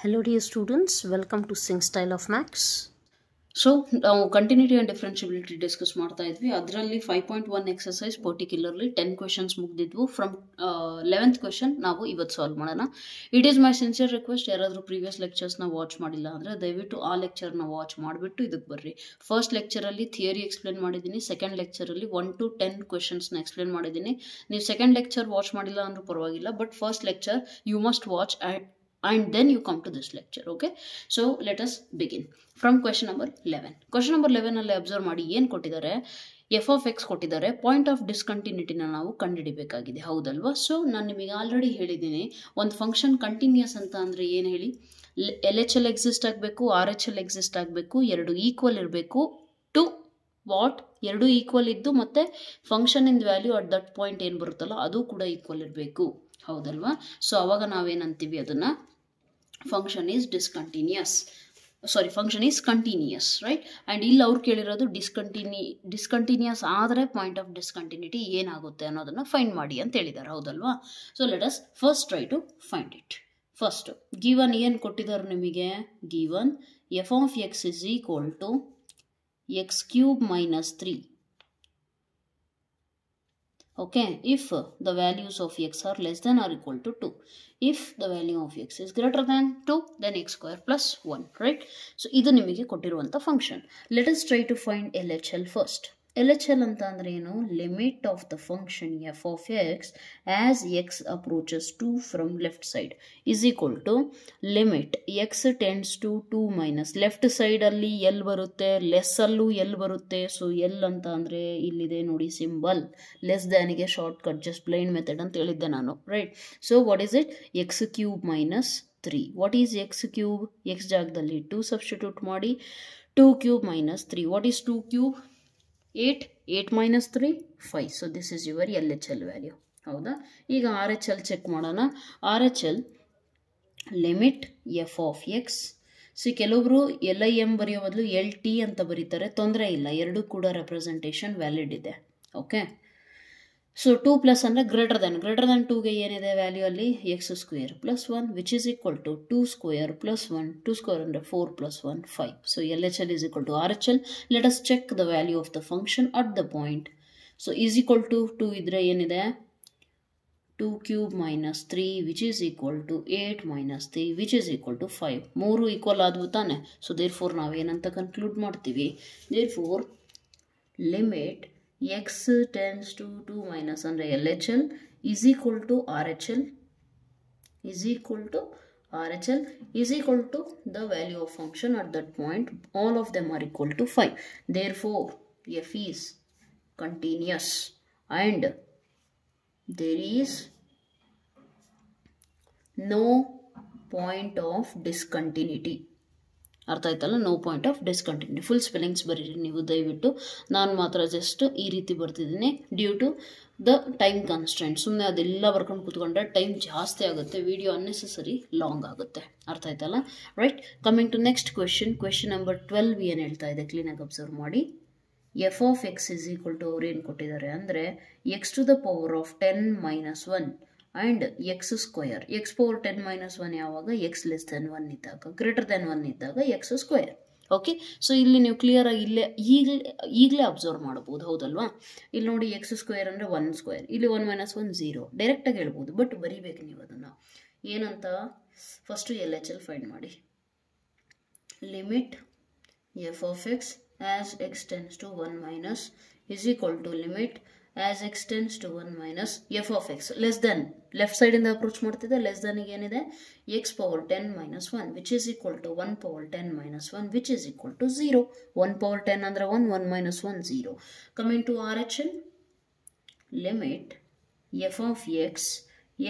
Hello dear students, welcome to Sing Style of Max. So ನಾವು continuity and differentiability discuss ಮಾಡ್ತಾ ಇದ್ವಿ. ಅದರಲ್ಲಿ 5.1 exercise particularly 10 questions ಮುಗ್ದಿದ್ವು. From 11th question ನಾವು ಇವತ್ತು ಸಾಲ್ವ್ ಮಾಡೋಣ. It is my sincere request, ಯಾರಾದರೂ ಪ್ರೀವಿಯಸ್ ಲೆಕ್ಚರ್ಸ್ನ ವಾಚ್ ಮಾಡಿಲ್ಲ ಅಂದರೆ ದಯವಿಟ್ಟು ಆ ಲೆಕ್ಚರ್ನ ವಾಚ್ ಮಾಡಿಬಿಟ್ಟು ಇದಕ್ಕೆ ಬರ್ರಿ. ಫಸ್ಟ್ ಲೆಕ್ಚರಲ್ಲಿ ಥಿಯರಿ ಎಕ್ಸ್ಪ್ಲೇನ್ ಮಾಡಿದ್ದೀನಿ, ಸೆಕೆಂಡ್ ಲೆಕ್ಚರಲ್ಲಿ 1 to 10 ಕ್ವೆಶನ್ಸ್ನ ಎಕ್ಸ್ಪ್ಲೇನ್ ಮಾಡಿದ್ದೀನಿ. ನೀವು ಸೆಕೆಂಡ್ ಲೆಕ್ಚರ್ ವಾಚ್ ಮಾಡಿಲ್ಲ ಅಂದ್ರೂ ಪರವಾಗಿಲ್ಲ, but first lecture you must watch and then you come to this lecture. Okay, so let us begin from question number 11. Question number 11 ಅಲ್ಲಿ observe ಮಾಡಿ ಏನು ಕೊಟ್ಟಿದ್ದಾರೆ, ಎಫ್ ಆಫ್ ಎಕ್ಸ್ ಕೊಟ್ಟಿದ್ದಾರೆ. ಪಾಯಿಂಟ್ ಆಫ್ ಡಿಸ್ಕಂಟಿನ್ಯೂಟಿನ ನಾವು ಕಂಡುಹಿಡಿಬೇಕಾಗಿದೆ, ಹೌದಲ್ವಾ? ಸೊ ನಾನು ನಿಮಗೆ ಆಲ್ರೆಡಿ ಹೇಳಿದ್ದೀನಿ, ಒಂದು ಫಂಕ್ಷನ್ ಕಂಟಿನ್ಯೂಸ್ ಅಂತ ಅಂದರೆ ಏನು ಹೇಳಿ, ಎಲ್ ಎಚ್ ಎಲ್ ಎಕ್ಸಿಸ್ಟ್ ಆಗಬೇಕು, ಆರ್ ಎಚ್ ಎಲ್ ಎಕ್ಸಿಸ್ಟ್ ಆಗಬೇಕು, ಎರಡು ಈಕ್ವಲ್ ಇರಬೇಕು ಟು ವಾಟ್, ಎರಡು ಈಕ್ವಲ್ ಇದ್ದು ಮತ್ತು function in value at that point ಏನು ಬರುತ್ತಲ್ಲ ಅದು ಕೂಡ ಈಕ್ವಲ್ ಇರಬೇಕು, ಹೌದಲ್ವಾ? ಸೊ ಅವಾಗ ನಾವೇನಂತೀವಿ ಅದನ್ನು, function is function is continuous, right? And ಇಲ್ಲಿ ಅವ್ರು ಕೇಳಿರೋದು ಡಿಸ್ಕಂಟಿನ್ಯೂಯಸ್ ಆದರೆ ಪಾಯಿಂಟ್ ಆಫ್ ಡಿಸ್ಕಂಟಿನ್ಯೂಟಿ ಏನಾಗುತ್ತೆ ಅನ್ನೋದನ್ನು ಫೈಂಡ್ ಮಾಡಿ ಅಂತ ಹೇಳಿದ್ದಾರೆ, ಹೌದಲ್ವಾ? So let us first try to find it. First given ಏನು ಕೊಟ್ಟಿದ್ದಾರೆ ನಿಮಗೆ, given f of x is equal to x cube minus 3. Okay, if the values of x are less than or equal to 2. If the value of x is greater than 2, then x square plus 1, right? So ಇದು ನಿಮಗೆ ಕೊಟ್ಟಿರುವಂಥ function. Let us try to find LHL first. LHL ಅಂತ ಅಂದರೆ ಏನು, limit of the function f of x as x approaches 2 from left side is equal to limit x tends to 2 minus left ಸೈಡಲ್ಲಿ L ಬರುತ್ತೆ, ಲೆಸ್ಸಲ್ಲೂ L ಬರುತ್ತೆ. So L ಅಂತ ಅಂದರೆ ಇಲ್ಲಿದೆ ನೋಡಿ ಸಿಂಬಲ್, ಲೆಸ್ ದ್ಯಾನಿಗೆ shortcut, just blind method ಅಂತ ಹೇಳಿದ್ದೆ ನಾನು, right? So what is it, x cube minus 3. What is x cube, x ಜಾಗದಲ್ಲಿ 2 ಸಬ್ಸ್ಟಿಟ್ಯೂಟ್ ಮಾಡಿ, 2 cube minus 3. What is 2 cube, 8 minus 3 5. So this is your L H L value, ಹೌದಾ? ಈಗ R H L check ಮಾಡೋಣ. R H L limit f of x, ಕೆಲವೊಬ್ರು L I M ಬರೆಯೋ ಬದಲು L T ಅಂತ ಬರೀತಾರೆ, ತೊಂದರೆ ಇಲ್ಲ, ಎರಡೂ ಕೂಡ ರೆಪ್ರೆಸೆಂಟೇಷನ್ ವ್ಯಾಲಿಡ್ ಇದೆ. ಓಕೆ, ಸೊ 2 ಪ್ಲಸ್ ಅಂದರೆ ಗ್ರೇಟರ್ ದ್ಯಾನ್ 2ಗೆ ಏನಿದೆ ವ್ಯಾಲ್ಯೂ ಅಲ್ಲಿ, x square plus 1 which is equal to 2 square plus 1, 2 square ಅಂದರೆ 4 plus 1 5. So L H L is equal to R H L. Let us check the value of the function at the point. So is equal to 2 ಇದ್ರೆ ಏನಿದೆ, 2 cube minus 3 which is equal to 8 minus 3 which is equal to 5. 3 equal ಆದ್ವು ತಾನೆ. So therefore ನಾವೇನಂತ conclude ಮಾಡ್ತೀವಿ, therefore limit x tends to 2 minus under LHL is equal to RHL is equal to RHL is equal to the value of function at that point. All of them are equal to 5. Therefore, f is continuous and there is no point of discontinuity. ಅರ್ಥ ಆಯ್ತಲ್ಲ, no point of discontinuity. Full spellings ಬರೀರಿ ನೀವು ದಯವಿಟ್ಟು, ನಾನು ಮಾತ್ರ just ಈ ರೀತಿ ಬರ್ತಿದ್ದೀನಿ due to the time constant. ಸುಮ್ಮನೆ ಅದೆಲ್ಲ ಬರ್ಕೊಂಡು ಕೂತ್ಕೊಂಡ್ರೆ ಟೈಮ್ ಜಾಸ್ತಿ ಆಗುತ್ತೆ, ವಿಡಿಯೋ ಅನ್ನೆಸೆಸರಿ ಲಾಂಗ್ ಆಗುತ್ತೆ. ಅರ್ಥ ಆಯ್ತಲ್ಲ, right? Coming to next question number 12 ಏನು ಹೇಳ್ತಾ ಇದೆ ಕ್ಲೀನಾಗಿ ಅಬ್ಸರ್ವ್ ಮಾಡಿ. F of x is equal to ಅವ್ರು ಏನು ಕೊಟ್ಟಿದ್ದಾರೆ ಅಂದರೆ x to the power of 10 minus 1 and x square. X power 10 minus 1 ಯಾವಾಗ, ಎಕ್ಸ್ ಲೆಸ್ ದೆನ್ 1 ಇದ್ದಾಗ, ಗ್ರೇಟರ್ ದೆನ್ 1 ಇದ್ದಾಗ ಎಕ್ಸ್ ಸ್ಕ್ವೇರ್. ಓಕೆ, ಸೊ ಇಲ್ಲಿ ನೀವು ಕ್ಲಿಯರಾಗಿ ಈಗಲೇ ಅಬ್ಸರ್ವ್ ಮಾಡ್ಬೋದು, ಹೌದಲ್ವಾ? ಇಲ್ಲಿ ನೋಡಿ ಎಕ್ಸ್ ಸ್ಕ್ವೇರ್ ಅಂದರೆ 1 ಸ್ಕ್ವೇರ್, ಇಲ್ಲಿ 1 ಮೈನಸ್ 1 0, ಡೈರೆಕ್ಟಾಗಿ ಹೇಳ್ಬೋದು. ಬಟ್ ಬರೀಬೇಕು ನೀವು ಅದನ್ನು ಏನಂತ, first L H L find ಮಾಡಿ. Limit f of x as x tends to 1 minus is equal to limit as x tends to 1 minus f of x less than, left ಸೈಡಿಂದ approach ಮಾಡ್ತಿದ್ದೆ, less ದಾನಿಗೆ ಏನಿದೆ, x power 10 minus 1 which is equal to 1 power 10 minus 1 which is equal to 0. 1 power 10 ಅಂದರೆ 1, 1 minus 1 0. Coming to R H L, limit f of x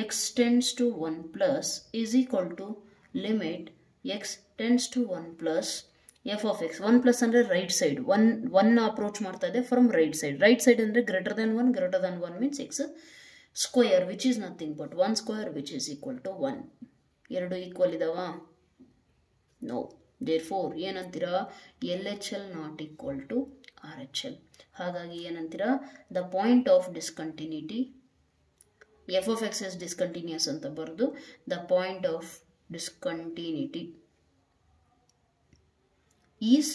x tends to 1 plus is equal to limit X tends to 1 plus f of x. 1 plus ಅಂದರೆ right side, 1 approach ಮಾಡ್ತಾ ಇದೆ from right side. Right side ಅಂದರೆ greater than 1 means x square which is nothing but 1 square which is equal to 1. ಎರಡು equal ಇದಾವ, no. Therefore ಏನಂತೀರಾ, L H L not equal to R H L. ಹಾಗಾಗಿ ಏನಂತೀರಾ, the point of discontinuity f of x is discontinuous ಅಂತ ಬರೆದು the point of discontinuity is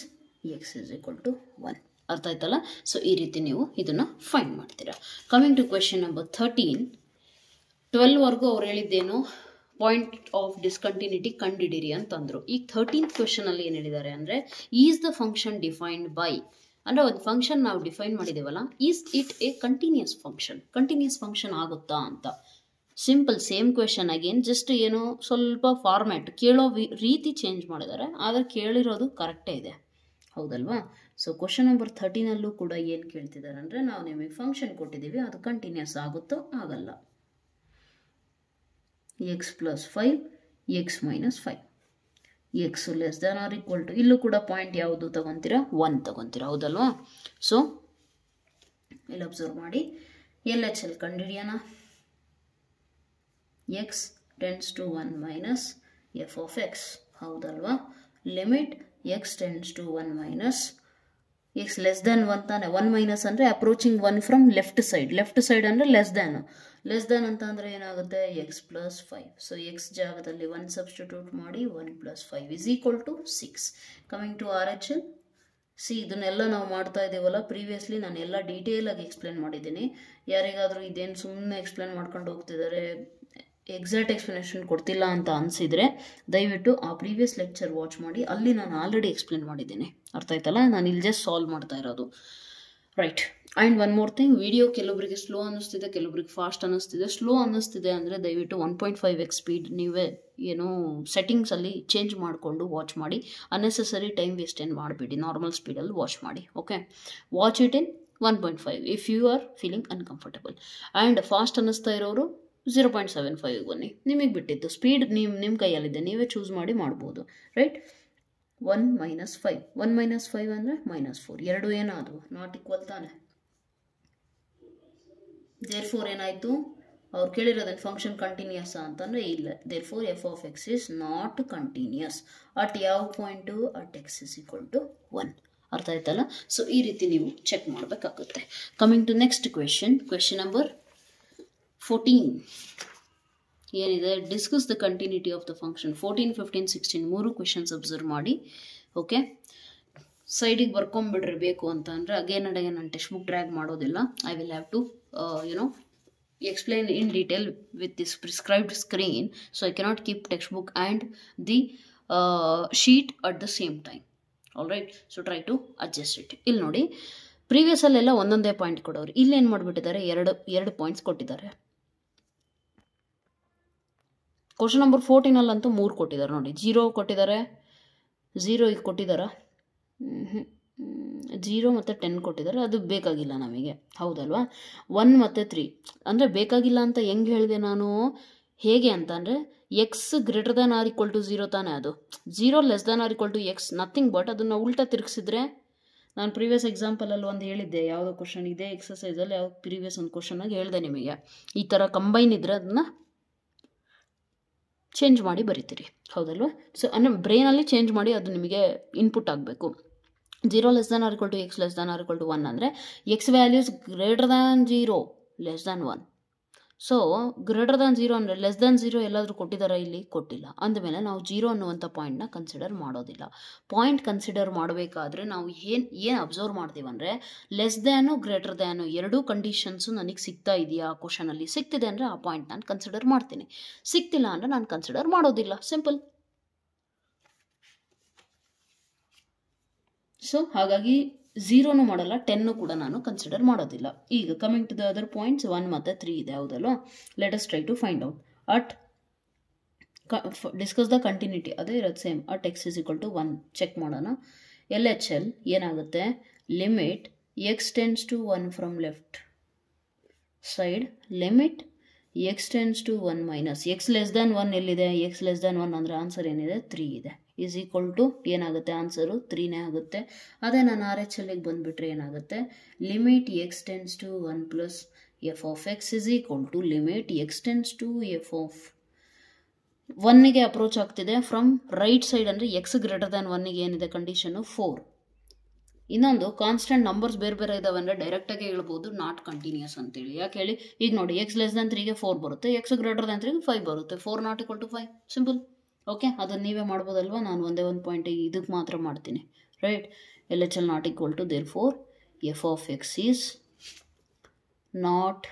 x is equal to 1. ಅರ್ಥ ಆಯ್ತಲ್ಲ? So ಈ ರೀತಿ ನೀವು ಇದನ್ನು ಫೈಂಡ್ ಮಾಡ್ತೀರಾ. Coming to question number 13. 12ವರೆಗೂ ಅವ್ರು ಹೇಳಿದ್ದೇನು, ಪಾಯಿಂಟ್ ಆಫ್ ಡಿಸ್ಕಂಟಿನ್ಯೂಟಿ ಕಂಡಿಡಿರಿ ಅಂತಂದ್ರು. ಈಗ 13th ಕ್ವೆಶನ್ ಅಲ್ಲಿ ಏನು ಹೇಳಿದ್ದಾರೆ ಅಂದರೆ, is the function defined by, ಅಂದರೆ ಒಂದು ಫಂಕ್ಷನ್ ನಾವು ಡಿಫೈನ್ ಮಾಡಿದೇವಲ್ಲ, is it a continuous function, continuous function ಆಗುತ್ತಾ ಅಂತ. Simple same question again, just ಏನೋ ಸ್ವಲ್ಪ ಫಾರ್ಮ್ಯಾಟ್ ಕೇಳೋ ರೀತಿ ಚೇಂಜ್ ಮಾಡಿದ್ದಾರೆ, ಆದರೆ ಕೇಳಿರೋದು ಕರೆಕ್ಟೇ ಇದೆ, ಹೌದಲ್ವಾ? ಸೊ ಕ್ವೆಶನ್ ನಂಬರ್ 13ಅಲ್ಲೂ ಕೂಡ ಏನು ಕೇಳ್ತಿದ್ದಾರೆ ಅಂದರೆ, ನಾವು ನಿಮಗೆ ಫಂಕ್ಷನ್ ಕೊಟ್ಟಿದ್ದೀವಿ, ಅದು ಕಂಟಿನ್ಯೂಸ್ ಆಗುತ್ತೋ ಆಗಲ್ಲ. x + 5 x - 5 x less than or equal to, ಇಲ್ಲೂ ಕೂಡ ಪಾಯಿಂಟ್ ಯಾವುದು ತಗೊಂತೀರಾ, 1 ತಗೊಂತೀರಾ, ಹೌದಲ್ವಾ? ಸೊ ಇಲ್ಲಿ ಅಬ್ಸರ್ವ್ ಮಾಡಿ, LHL ಕಂಡುಹಿಡಿಯೋಣ. x tends to 1 minus f of x, ಹೌದಲ್ವಾ? Limit x tends to 1 minus x less than 1 ತಾನೆ. 1 ಮೈನಸ್ ಅಂದರೆ ಅಪ್ರೋಚಿಂಗ್ 1 ಫ್ರಮ್ ಲೆಫ್ಟ್ ಸೈಡ್ ಅಂದರೆ ಲೆಸ್ ದ್ಯಾನ್ ಅಂತ ಅಂದರೆ ಏನಾಗುತ್ತೆ, x + 5. ಸೊ x ಜಾಗದಲ್ಲಿ 1 ಸಬ್ಸ್ಟಿಟ್ಯೂಟ್ ಮಾಡಿ, 1 + 5 is equal to 6. Coming to RHL, ಇದನ್ನೆಲ್ಲ ನಾವು ಮಾಡ್ತಾ ಇದ್ದೀವಲ್ಲ, ಪ್ರೀವಿಯಸ್ಲಿ ನಾನು ಎಲ್ಲ ಡೀಟೇಲ್ ಆಗಿ ಎಕ್ಸ್ಪ್ಲೇನ್ ಮಾಡಿದ್ದೀನಿ. ಯಾರಿಗಾದರೂ ಇದೇನು ಸುಮ್ಮನೆ ಎಕ್ಸ್ಪ್ಲೇನ್ ಮಾಡ್ಕೊಂಡು ಹೋಗ್ತಿದ್ದಾರೆ, ಎಕ್ಸಾಕ್ಟ್ ಎಕ್ಸ್ಪ್ಲನೇಷನ್ ಕೊಡ್ತಿಲ್ಲ ಅಂತ ಅನಿಸಿದರೆ ದಯವಿಟ್ಟು ಆ ಪ್ರೀವಿಯಸ್ ಲೆಕ್ಚರ್ ವಾಚ್ ಮಾಡಿ, ಅಲ್ಲಿ ನಾನು ಆಲ್ರೆಡಿ ಎಕ್ಸ್ಪ್ಲೇನ್ ಮಾಡಿದ್ದೀನಿ. ಅರ್ಥ ಆಯ್ತಲ್ಲ? ನಾನು ಇಲ್ಲಿ ಜಸ್ಟ್ ಸಾಲ್ವ್ ಮಾಡ್ತಾ ಇರೋದು, right? And one more thing, video ಕೆಲವೊಬ್ಬರಿಗೆ ಸ್ಲೋ ಅನ್ನಿಸ್ತಿದೆ, ಕೆಲವೊಬ್ಬರಿಗೆ ಫಾಸ್ಟ್ ಅನ್ನಿಸ್ತಿದೆ. ಸ್ಲೋ ಅನ್ನಿಸ್ತಿದೆ ಅಂದರೆ ದಯವಿಟ್ಟು 1.5x ಸ್ಪೀಡ್ ನೀವೇ ಏನೋ ಸೆಟ್ಟಿಂಗ್ಸಲ್ಲಿ ಚೇಂಜ್ ಮಾಡಿಕೊಂಡು ವಾಚ್ ಮಾಡಿ. ಅನ್ನೆಸೆಸರಿ ಟೈಮ್ ವೇಸ್ಟ್ ಏನು ಮಾಡಬೇಡಿ, ನಾರ್ಮಲ್ ಸ್ಪೀಡಲ್ಲಿ ವಾಚ್ ಮಾಡಿ, okay? Watch it in 1.5 if you are feeling uncomfortable. And fast ಅನ್ನಿಸ್ತಾ ಇರೋರು 0.75 ಬನ್ನಿ, ನಿಮಗೆ ಬಿಟ್ಟಿದ್ದು. ಸ್ಪೀಡ್ ನಿಮ್ಮ ಕೈಯಲ್ಲಿದೆ, ನೀವೇ ಚೂಸ್ ಮಾಡಿ ಮಾಡ್ಬೋದು, ರೈಟ್? 1 - 5 1 - 5 ಅಂದರೆ -4, ಎರಡು ಏನಾದವು ನಾಟ್ ಈಕ್ವಲ್ ತಾನೆ. ದೇರ್ಫೋರ್ ಏನಾಯಿತು, ಅವ್ರು ಕೇಳಿರೋದನ್ನು ಫಂಕ್ಷನ್ ಕಂಟಿನ್ಯೂಸ್ ಅಂತಂದರೆ ಇಲ್ಲ. Therefore f of x is not continuous at ಯಾವ point, at x is equal to 1. ಅರ್ಥ ಆಯ್ತಲ್ಲ? ಸೊ ಈ ರೀತಿ ನೀವು ಚೆಕ್ ಮಾಡಬೇಕಾಗುತ್ತೆ. Coming to next question number 14 ಏನಿದೆ, discuss the continuity of the function. 14, 15, 16 3 questions observe ಮಾಡಿ, ಓಕೆ? ಸೈಡಿಗೆ ಬರ್ಕೊಂಬಿಡ್ರಿ ಬೇಕು ಅಂತ ಅಂದರೆ. ಅಗೇನ್ ಅಂಡ್ ಅಗೇನ್ ನಾನು ಟೆಕ್ಸ್ಟ್ ಬುಕ್ ಡ್ರ್ಯಾಗ್ ಮಾಡೋದಿಲ್ಲ. I will have to explain in detail with this prescribed screen, so I cannot keep textbook and the sheet at the same time. All right, so try to adjust it. ಇಲ್ಲಿ ನೋಡಿ, previous ಅಲ್ಲೆಲ್ಲ ಒಂದೊಂದೇ point ಕೊಡೋರು, ಇಲ್ಲಿ ಏನು ಮಾಡಿಬಿಟ್ಟಿದ್ದಾರೆ, ಎರಡು points ಕೊಟ್ಟಿದ್ದಾರೆ. ಕ್ವಶನ್ ನಂಬರ್ 14ಅಲ್ಲಂತೂ 3 ಕೊಟ್ಟಿದ್ದಾರೆ ನೋಡಿ. 0 ಕೊಟ್ಟಿದ್ದಾರೆ, 0 ಈಗ ಕೊಟ್ಟಿದ್ದಾರಾ, 0 ಮತ್ತು 10 ಕೊಟ್ಟಿದ್ದಾರೆ. ಅದು ಬೇಕಾಗಿಲ್ಲ ನಮಗೆ, ಹೌದಲ್ವಾ? 1 ಮತ್ತು 3 ಅಂದರೆ ಬೇಕಾಗಿಲ್ಲ ಅಂತ ಹೆಂಗೆ ಹೇಳಿದೆ ನಾನು, ಹೇಗೆ ಅಂತ ಅಂದರೆ x > 0 ತಾನೇ, ಅದು 0 < x ನಥಿಂಗ್ ಬಟ್ ಅದನ್ನು ಉಲ್ಟಾ ತಿರುಗಿಸಿದ್ರೆ, ನಾನು ಪ್ರೀವಿಯಸ್ ಎಕ್ಸಾಂಪಲಲ್ಲಿ ಒಂದು ಹೇಳಿದ್ದೆ, ಯಾವುದೋ ಕ್ವಶನ್ ಇದೆ ಎಕ್ಸಸೈಸಲ್ಲಿ, ಯಾವ ಪ್ರೀವಿಯಸ್ ಒಂದು ಕ್ವಶನಾಗಿ ಹೇಳಿದೆ ನಿಮಗೆ, ಈ ಥರ ಕಂಬೈನ್ ಇದ್ದರೆ ಅದನ್ನು ಚೇಂಜ್ ಮಾಡಿ ಬರೀತೀರಿ, ಹೌದಲ್ವಾ? ಸೊ ಬ್ರೈನಲ್ಲಿ ಚೇಂಜ್ ಮಾಡಿ ಅದು ನಿಮಗೆ ಇನ್ಪುಟ್ ಆಗಬೇಕು. 0 < x < 1 ಅಂದರೆ x ವ್ಯಾಲ್ಯೂಸ್ <0 <1. ಸೊ <0 ಅಂದರೆ <0 ಎಲ್ಲಾದರೂ ಕೊಟ್ಟಿದ್ದಾರಾ, ಇಲ್ಲಿ ಕೊಟ್ಟಿಲ್ಲ. ಅಂದಮೇಲೆ ನಾವು 0 ಅನ್ನುವಂಥ ಪಾಯಿಂಟ್ನ ಕನ್ಸಿಡರ್ ಮಾಡೋದಿಲ್ಲ. ಪಾಯಿಂಟ್ ಕನ್ಸಿಡರ್ ಮಾಡಬೇಕಾದ್ರೆ ನಾವು ಏನು ಅಬ್ಸರ್ವ್ ಮಾಡ್ತೀವಂದರೆ, ಲೆಸ್ ದ್ಯಾನು ಗ್ರೇಟರ್ ದ್ಯಾನು ಎರಡೂ ಕಂಡೀಷನ್ಸು ನನಗೆ ಸಿಗ್ತಾ ಇದೆಯಾ, ಕ್ವಶನಲ್ಲಿ ಸಿಗ್ತಿದೆ ಅಂದರೆ ಆ ಪಾಯಿಂಟ್ ನಾನು ಕನ್ಸಿಡರ್ ಮಾಡ್ತೀನಿ, ಸಿಗ್ತಿಲ್ಲ ಅಂದರೆ ನಾನು ಕನ್ಸಿಡರ್ ಮಾಡೋದಿಲ್ಲ, ಸಿಂಪಲ್. ಸೊ ಹಾಗಾಗಿ 0 ಮಾಡಲ್ಲ, 10 ಕೂಡ ನಾನು ಕನ್ಸಿಡರ್ ಮಾಡೋದಿಲ್ಲ. ಈಗ coming to the other points, 1 ಮತ್ತು 3 ಇದೆ, ಹೌದಲ್ವಾ? Let us try to find out. At discuss the continuity, ಅದೇ ಇರೋದು same. At x is equal to 1 check ಮಾಡೋಣ. LHL ಏನಾಗುತ್ತೆ, ಲಿಮಿಟ್ x tends to 1 from left side, ಲಿಮಿಟ್ x tends to 1 minus x less than 1 ಎಲ್ಲಿದೆ, x less than 1 ಅಂದರೆ answer ಏನಿದೆ, 3 ಇದೆ. ಈಸ್ ಈಕ್ವಲ್ ಟು ಏನಾಗುತ್ತೆ, ಆನ್ಸರು 3ನೇ ಆಗುತ್ತೆ. ಅದೇ ನಾನು RHLಗೆ ಬಂದುಬಿಟ್ರೆ ಏನಾಗುತ್ತೆ, ಲಿಮಿಟ್ x tends to 1 plus f of x is equal to limit x tends to f of 1ಗೆ ಅಪ್ರೋಚ್ ಆಗ್ತಿದೆ ಫ್ರಮ್ ರೈಟ್ ಸೈಡ್, ಅಂದರೆ x > 1ಗೆ ಏನಿದೆ ಕಂಡೀಷನು 4. ಇನ್ನೊಂದು ಕಾನ್ಸ್ಟೆಂಟ್ ನಂಬರ್ಸ್ ಬೇರೆ ಬೇರೆ ಇದಾವೆ ಅಂದರೆ ಡೈರೆಕ್ಟಾಗಿ ಹೇಳ್ಬೋದು ನಾಟ್ ಕಂಟಿನ್ಯೂಸ್ ಅಂತೇಳಿ. ಯಾಕೆ ಹೇಳಿ, ಈಗ ನೋಡಿ x < 3ಗೆ 4 ಬರುತ್ತೆ, x > 3ಗೆ 5 ಬರುತ್ತೆ, 4 ≠ 5, ಸಿಂಪಲ್. ಓಕೆ, ಅದನ್ನು ನೀವೇ ಮಾಡ್ಬೋದಲ್ವಾ, ನಾನು ಒಂದೇ ಒಂದು ಪಾಯಿಂಟಿಗೆ ಇದಕ್ಕೆ ಮಾತ್ರ ಮಾಡ್ತೀನಿ, right. L H L not equal to therefore f of x is not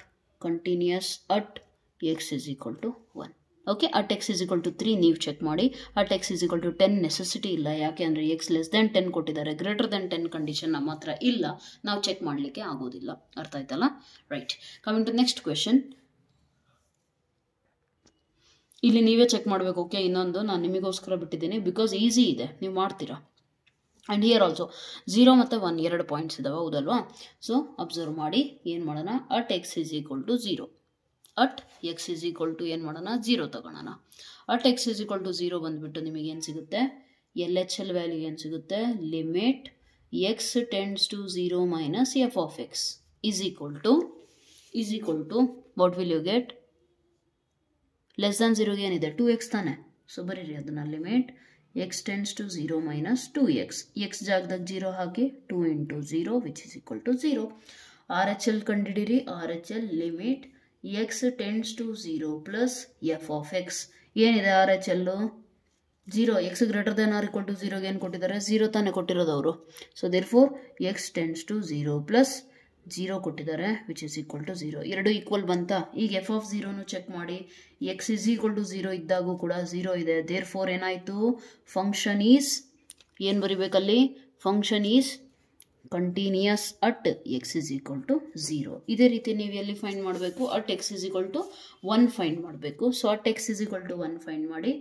continuous at x is equal to 1. Okay, at x is equal to 3 ನೀವು ಚೆಕ್ ಮಾಡಿ. At x is equal to 10 necessity ಇಲ್ಲ, ಯಾಕೆ ಅಂದರೆ x less than 10 ಕೊಟ್ಟಿದ್ದಾರೆ, greater than 10 condition ನಮ್ಮ ಹತ್ರ ಇಲ್ಲ, ನಾವು ಚೆಕ್ ಮಾಡಲಿಕ್ಕೆ ಆಗೋದಿಲ್ಲ. ಅರ್ಥ ಆಯ್ತಲ್ಲ, right. Coming to next question. ಇಲ್ಲಿ ನೀವೇ ಚೆಕ್ ಮಾಡಬೇಕು. ಓಕೆ, ಇನ್ನೊಂದು ನಾನು ನಿಮಗೋಸ್ಕರ ಬಿಟ್ಟಿದ್ದೀನಿ, ಬಿಕಾಸ್ ಈಸಿ ಇದೆ, ನೀವು ಮಾಡ್ತೀರಾ. ಆ್ಯಂಡ್ ಹಿಯರ್ ಆಲ್ಸೋ 0 ಮತ್ತು 1 2 ಪಾಯಿಂಟ್ಸ್ ಇದಾವೆ, ಹೌದಲ್ವಾ. ಸೊ ಅಬ್ಸರ್ವ್ ಮಾಡಿ, ಏನು ಮಾಡೋಣ, at x is equal to 0, at x is equal to ಏನು ಮಾಡೋಣ, 0 ತಗೊಳ್ಳೋಣ. At x is equal to 0 ಬಂದುಬಿಟ್ಟು ನಿಮಗೆ ಏನು ಸಿಗುತ್ತೆ, ಎಲ್ ಎಚ್ ಎಲ್ ವ್ಯಾಲ್ಯೂ ಏನು ಸಿಗುತ್ತೆ, limit x tends to 0 minus f of x is equal to what will you get, less than 0ಗೆ ಏನಿದೆ 2x ತಾನೆ. ಸೊ ಬರೀರಿ ಅದನ್ನು, limit x tends to 0 minus 2x, x ಜಾಗದಾಗ 0 ಹಾಕಿ 2 into 0 which is equal to 0. R H L ಕಂಡಿಡಿರಿ, R H L limit x tends to 0 plus f of x ಏನಿದೆ, R H L 0, x greater than or equal to 0ಗೆ ಏನು ಕೊಟ್ಟಿದ್ದಾರೆ, 0 ತಾನೇ ಕೊಟ್ಟಿರೋದು ಅವರು. So therefore x tends to 0 plus 0 ಕೊಟ್ಟಿದ್ದಾರೆ which is equal to 0. ಎರಡು equal ಬಂತಾ. ಈಗ ಎಫ್ ಆಫ್ 0ನು ಚೆಕ್ ಮಾಡಿ, ಎಕ್ಸ್ ಇಸ್ ಈಕ್ವಲ್ ಟು 0 ಇದ್ದಾಗೂ ಕೂಡ 0 ಇದೆ. ದೇರ್ ಫೋರ್ ಏನಾಯಿತು, ಫಂಕ್ಷನ್ ಈಸ್, ಏನು ಬರಿಬೇಕಲ್ಲಿ, function is continuous at x is equal to 0. ಇದೇ ರೀತಿ ನೀವು ಎಲ್ಲಿ ಫೈಂಡ್ ಮಾಡಬೇಕು, at x is equal to 1 find ಮಾಡಬೇಕು. So at x is equal to 1 find ಮಾಡಿ.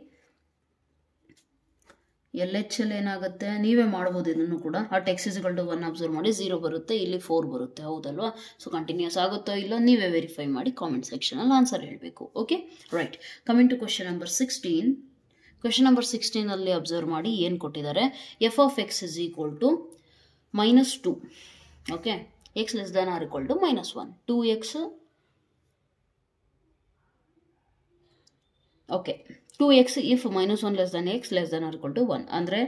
ಎಲ್ ಎಚ್ ಎಲ್ ಏನಾಗುತ್ತೆ, ನೀವೇ ಮಾಡ್ಬೋದು ಇದನ್ನು ಕೂಡ. At x is equal to 1 observe ಮಾಡಿ, 0 ಬರುತ್ತೆ, ಇಲ್ಲಿ 4 ಬರುತ್ತೆ, ಹೌದಲ್ವಾ. ಸೊ ಕಂಟಿನ್ಯೂಸ್ ಆಗುತ್ತೋ ಇಲ್ಲೋ ನೀವೇ ವೆರಿಫೈ ಮಾಡಿ ಕಾಮೆಂಟ್ ಸೆಕ್ಷನಲ್ಲಿ ಆನ್ಸರ್ ಹೇಳಬೇಕು. Okay, right. Coming to question number 16. Question number 16ಅಲ್ಲಿ ಅಬ್ಸರ್ವ್ ಮಾಡಿ ಏನು ಕೊಟ್ಟಿದ್ದಾರೆ, f of x is equal to -2. Okay, x less than or equal to -1, 2x. Okay, 2x if -1 less than x less than or equal to 1 ಅಂದರೆ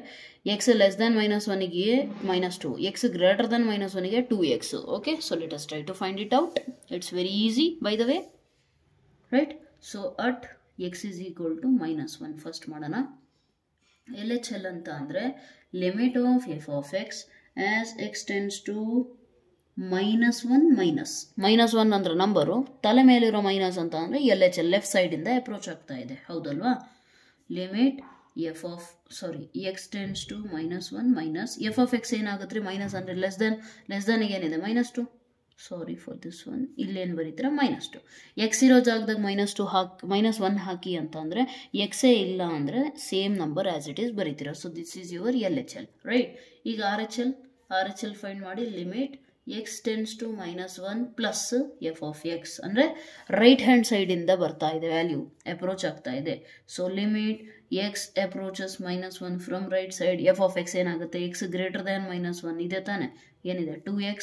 x less than -1ಗೆ -2, x greater than -1ಗೆ 2x. Okay, so let us try to find it out. It's very easy by the way, right. So at x is equal to -1 first ಮಾಡೋಣ. L H L ಅಂತ ಅಂದರೆ limit of f of x as x tends to -1 ಅಂದ್ರೆ ನಂಬರು, ತಲೆ ಮೇಲಿರೋ minus ಅಂತ ಅಂದರೆ L H L left ಸೈಡಿಂದ ಅಪ್ರೋಚ್ ಆಗ್ತಾ ಇದೆ, ಹೌದಲ್ವಾ. Limit x tends to -1 minus f of x ಏನಾಗುತ್ತೆ ರೀ, ಮೈನಸ್ ಅಂದರೆ ಲೆಸ್ ದ್ಯಾನ್ ಏನಿದೆ -2. ಸಾರಿ ಫಾರ್ ದಿಸ್ ಒನ್, ಇಲ್ಲೇನು ಬರೀತೀರ -2. ಎಕ್ಸ್ ಇರೋ ಜಾಗದಾಗ -2 ಹಾಕಿ -1 ಹಾಕಿ ಅಂತ ಅಂದರೆ ಎಕ್ಸೇ ಇಲ್ಲ ಅಂದರೆ same number as it is ಬರೀತೀರ. So this is your L H L, right. ಈಗ ಆರ್ ಎಚ್ ಎಲ್ ಫೈಂಡ್ ಮಾಡಿ, limit x tends to -1 plus f of x ಅಂದರೆ ರೈಟ್ ಹ್ಯಾಂಡ್ ಸೈಡಿಂದ ಬರ್ತಾ ಇದೆ ವ್ಯಾಲ್ಯೂ, ಅಪ್ರೋಚ್ ಆಗ್ತಾ ಇದೆ. So limit x approaches -1 from right side, f of x ಏನಾಗುತ್ತೆ, x greater than -1 ಇದೆ ತಾನೆ, ಏನಿದೆ 2x.